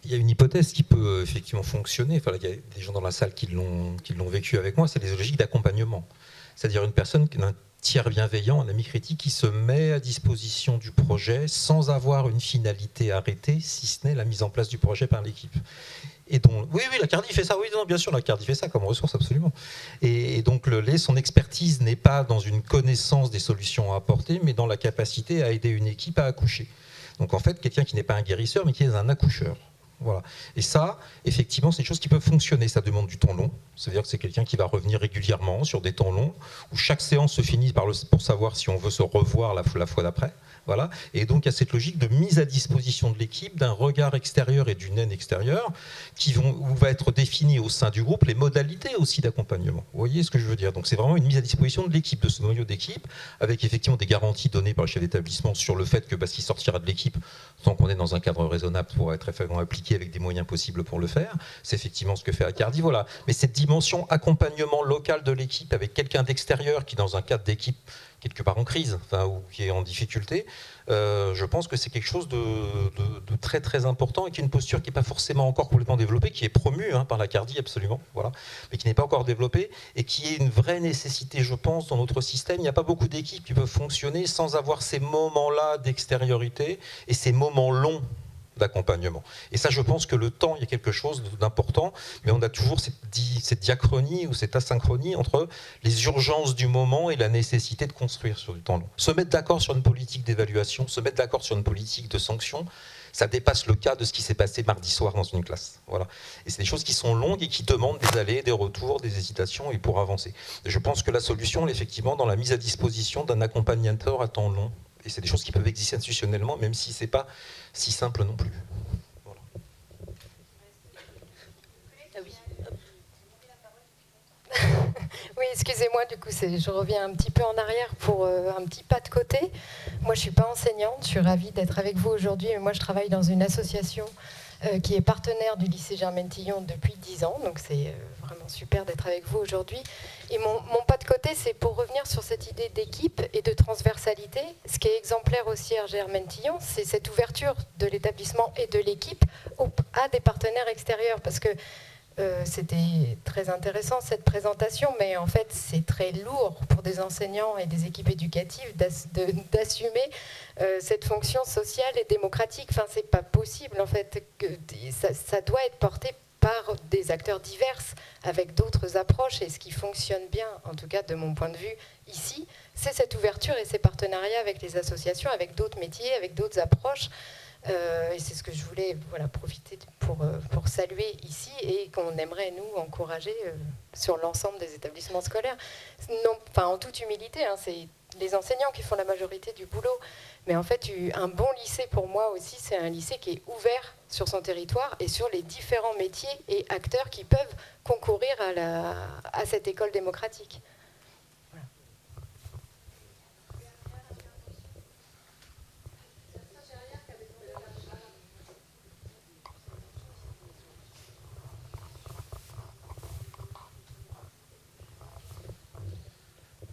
Il y a une hypothèse qui peut effectivement fonctionner. Enfin, il y a des gens dans la salle qui l'ont vécu avec moi, c'est les logiques d'accompagnement. C'est-à-dire une personne, un tiers bienveillant, un ami critique qui se met à disposition du projet sans avoir une finalité arrêtée, si ce n'est la mise en place du projet par l'équipe. Et donc, oui, la CARDI fait ça, oui, non, bien sûr, la CARDI fait ça comme ressource, absolument. Et donc, son expertise n'est pas dans une connaissance des solutions à apporter, mais dans la capacité à aider une équipe à accoucher. Donc, en fait, quelqu'un qui n'est pas un guérisseur, mais qui est un accoucheur. Voilà. Et ça, effectivement, c'est des choses qui peuvent fonctionner. Ça demande du temps long. C'est-à-dire que c'est quelqu'un qui va revenir régulièrement sur des temps longs, où chaque séance se finit pour savoir si on veut se revoir la fois d'après. Voilà. Et donc, il y a cette logique de mise à disposition de l'équipe, d'un regard extérieur et d'une haine extérieure, où va être définie au sein du groupe les modalités aussi d'accompagnement. Vous voyez ce que je veux dire? Donc, c'est vraiment une mise à disposition de l'équipe, de ce noyau d'équipe, avec effectivement des garanties données par le chef d'établissement sur le fait que, qu'il sortira de l'équipe, tant qu'on est dans un cadre raisonnable, pourra être effectivement appliqué impliqués avec des moyens possibles pour le faire. C'est effectivement ce que fait Acardi, voilà. Mais cette dimension accompagnement local de l'équipe avec quelqu'un d'extérieur qui, dans un cadre d'équipe quelque part en crise, enfin, ou qui est en difficulté, je pense que c'est quelque chose de très très important et qui est une posture qui n'est pas forcément encore complètement développée, qui est promue par l'Acardi absolument, voilà, mais qui n'est pas encore développée et qui est une vraie nécessité, je pense, dans notre système. Il n'y a pas beaucoup d'équipes qui peuvent fonctionner sans avoir ces moments-là d'extériorité et ces moments longs d'accompagnement. Et ça, je pense que le temps, il y a quelque chose d'important, mais on a toujours cette diachronie ou cette asynchronie entre les urgences du moment et la nécessité de construire sur du temps long. Se mettre d'accord sur une politique d'évaluation, se mettre d'accord sur une politique de sanction, ça dépasse le cas de ce qui s'est passé mardi soir dans une classe. Voilà. Et c'est des choses qui sont longues et qui demandent des allers, des retours, des hésitations et pour avancer. Et je pense que la solution, effectivement, dans la mise à disposition d'un accompagnateur à temps long. Et c'est des choses qui peuvent exister institutionnellement, même si ce n'est pas si simple non plus. Voilà. Oui, excusez-moi, du coup, je reviens un petit peu en arrière pour un petit pas de côté. Moi, je ne suis pas enseignante, je suis ravie d'être avec vous aujourd'hui. Moi, je travaille dans une association qui est partenaire du lycée Germaine-Tillon depuis 10 ans, donc c'est vraiment super d'être avec vous aujourd'hui. Et mon pas de côté, c'est pour revenir sur cette idée d'équipe et de transversalité. Ce qui est exemplaire aussi à Germaine-Tillon, c'est cette ouverture de l'établissement et de l'équipe à des partenaires extérieurs, parce que c'était très intéressant cette présentation, mais en fait c'est très lourd pour des enseignants et des équipes éducatives d'assumer cette fonction sociale et démocratique. Enfin, c'est pas possible en fait, que ça doit être porté par des acteurs divers avec d'autres approches, et ce qui fonctionne bien, en tout cas de mon point de vue ici, c'est cette ouverture et ces partenariats avec les associations, avec d'autres métiers, avec d'autres approches. Et c'est ce que je voulais profiter pour saluer ici et qu'on aimerait nous encourager sur l'ensemble des établissements scolaires. Non, enfin, en toute humilité, c'est les enseignants qui font la majorité du boulot. Mais en fait, un bon lycée pour moi aussi, c'est un lycée qui est ouvert sur son territoire et sur les différents métiers et acteurs qui peuvent concourir à cette école démocratique.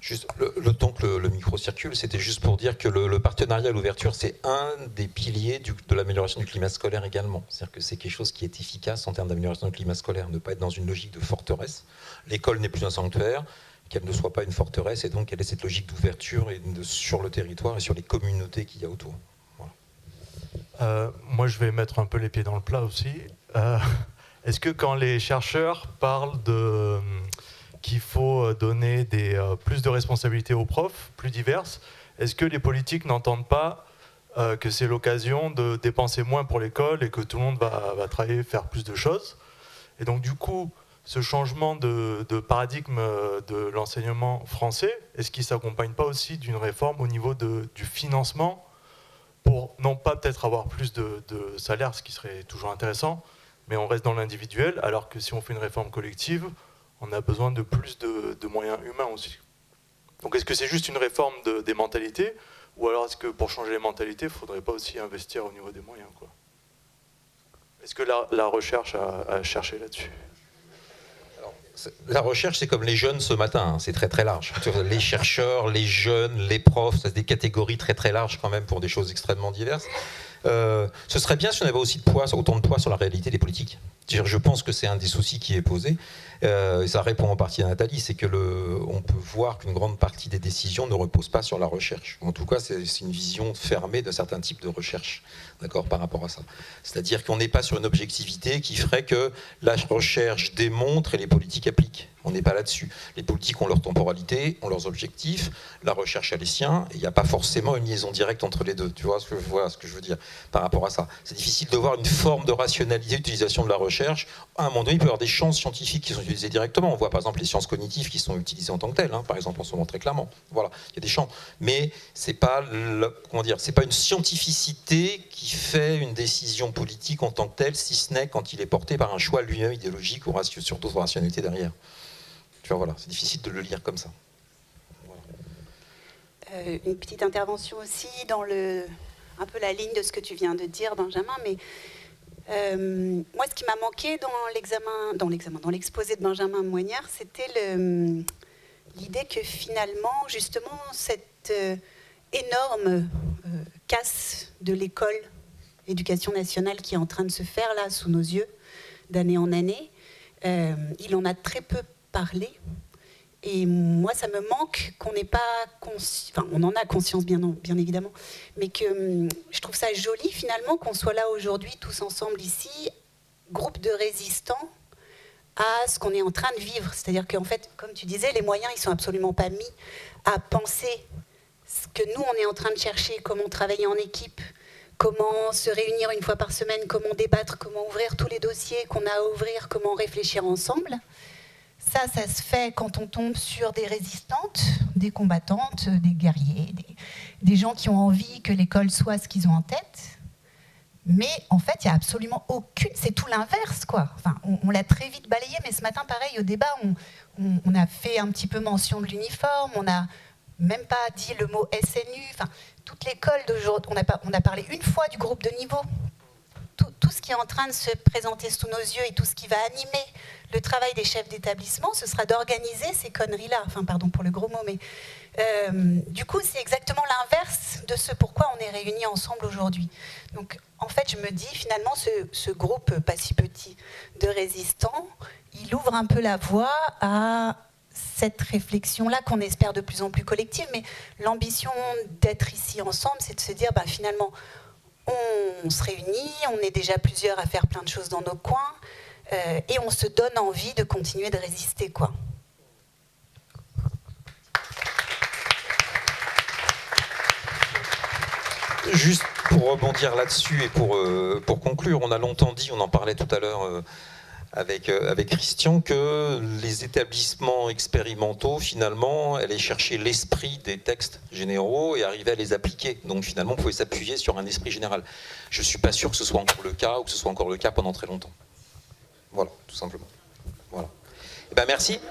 Juste, le temps que le micro circule, c'était juste pour dire que le partenariat à l'ouverture, c'est un des piliers de l'amélioration du climat scolaire également. C'est-à-dire que c'est quelque chose qui est efficace en termes d'amélioration du climat scolaire, ne pas être dans une logique de forteresse. L'école n'est plus un sanctuaire, qu'elle ne soit pas une forteresse, et donc qu'elle ait cette logique d'ouverture sur le territoire et sur les communautés qu'il y a autour. Voilà. Moi, je vais mettre un peu les pieds dans le plat aussi. Est-ce que quand les chercheurs parlent qu'il faut donner plus de responsabilités aux profs, plus diverses, est-ce que les politiques n'entendent pas que c'est l'occasion de dépenser moins pour l'école et que tout le monde va travailler, faire plus de choses? Et donc du coup, ce changement de paradigme de l'enseignement français, est-ce qu'il ne s'accompagne pas aussi d'une réforme au niveau du financement pour non pas peut-être avoir plus de salaire, ce qui serait toujours intéressant, mais on reste dans l'individuel, alors que si on fait une réforme collective, on a besoin de plus de moyens humains aussi. Donc est-ce que c'est juste une réforme des mentalités, ou alors est-ce que pour changer les mentalités, il ne faudrait pas aussi investir au niveau des moyens, quoi? Est-ce que la recherche a cherché là-dessus? La recherche, c'est comme les jeunes ce matin, c'est très très large. Les chercheurs, les jeunes, les profs, c'est des catégories très très larges quand même pour des choses extrêmement diverses. Ce serait bien si on avait aussi autant de poids sur la réalité des politiques. Je pense que c'est un des soucis qui est posé. Et ça répond en partie à Nathalie, c'est que on peut voir qu'une grande partie des décisions ne repose pas sur la recherche. En tout cas, c'est une vision fermée de certains types de recherche, d'accord, par rapport à ça. C'est-à-dire qu'on n'est pas sur une objectivité qui ferait que la recherche démontre et les politiques appliquent. On n'est pas là-dessus. Les politiques ont leur temporalité, ont leurs objectifs, la recherche a les siens, et il n'y a pas forcément une liaison directe entre les deux. Tu vois ce que je veux dire par rapport à ça. C'est difficile de voir une forme de rationalité d'utilisation de la recherche. À un moment donné, il peut y avoir des champs scientifiques qui sont utilisés directement. On voit par exemple les sciences cognitives qui sont utilisées en tant que telles, par exemple en ce moment très clairement. Voilà, il y a des champs. Mais c'est pas c'est pas une scientificité qui fait une décision politique en tant que telle, si ce n'est quand il est porté par un choix lui-même idéologique ou sur d'autres rationalités derrière. Tu vois, voilà, c'est difficile de le lire comme ça. Voilà. Une petite intervention aussi dans un peu la ligne de ce que tu viens de dire, Benjamin, mais Moi, ce qui m'a manqué dans l'exposé de Benjamin Moignard, c'était l'idée que finalement, justement, cette énorme casse de l'école éducation nationale qui est en train de se faire là sous nos yeux, d'année en année, il en a très peu parlé. Et moi, ça me manque qu'on n'ait pas enfin, on en a conscience bien évidemment, mais que je trouve ça joli finalement qu'on soit là aujourd'hui tous ensemble ici, groupe de résistants à ce qu'on est en train de vivre. C'est-à-dire qu'en fait, comme tu disais, les moyens, ils sont absolument pas mis à penser ce que nous, on est en train de chercher, comment travailler en équipe, comment se réunir une fois par semaine, comment débattre, comment ouvrir tous les dossiers qu'on a à ouvrir, comment réfléchir ensemble. Ça se fait quand on tombe sur des résistantes, des combattantes, des guerriers, des gens qui ont envie que l'école soit ce qu'ils ont en tête. Mais en fait, il n'y a absolument aucune... C'est tout l'inverse, quoi. Enfin, on l'a très vite balayé, mais ce matin, pareil, au débat, on a fait un petit peu mention de l'uniforme, on n'a même pas dit le mot SNU. Enfin, toute l'école d'aujourd'hui, on a parlé une fois du groupe de niveau. Tout ce qui est en train de se présenter sous nos yeux et tout ce qui va animer le travail des chefs d'établissement, ce sera d'organiser ces conneries-là. Enfin, pardon pour le gros mot, mais du coup, c'est exactement l'inverse de ce pourquoi on est réunis ensemble aujourd'hui. Donc, en fait, je me dis, finalement, ce groupe pas si petit de résistants, il ouvre un peu la voie à cette réflexion-là qu'on espère de plus en plus collective. Mais l'ambition d'être ici ensemble, c'est de se dire, bah, finalement, on se réunit, on est déjà plusieurs à faire plein de choses dans nos coins, et on se donne envie de continuer de résister, quoi. Juste pour rebondir là-dessus et pour conclure, on a longtemps dit, on en parlait tout à l'heure avec Christian, que les établissements expérimentaux, finalement, allaient chercher l'esprit des textes généraux et arrivaient à les appliquer. Donc finalement, on pouvait s'appuyer sur un esprit général. Je ne suis pas sûr que ce soit encore le cas ou que ce soit encore le cas pendant très longtemps. Voilà, tout simplement. Voilà. Eh ben, merci.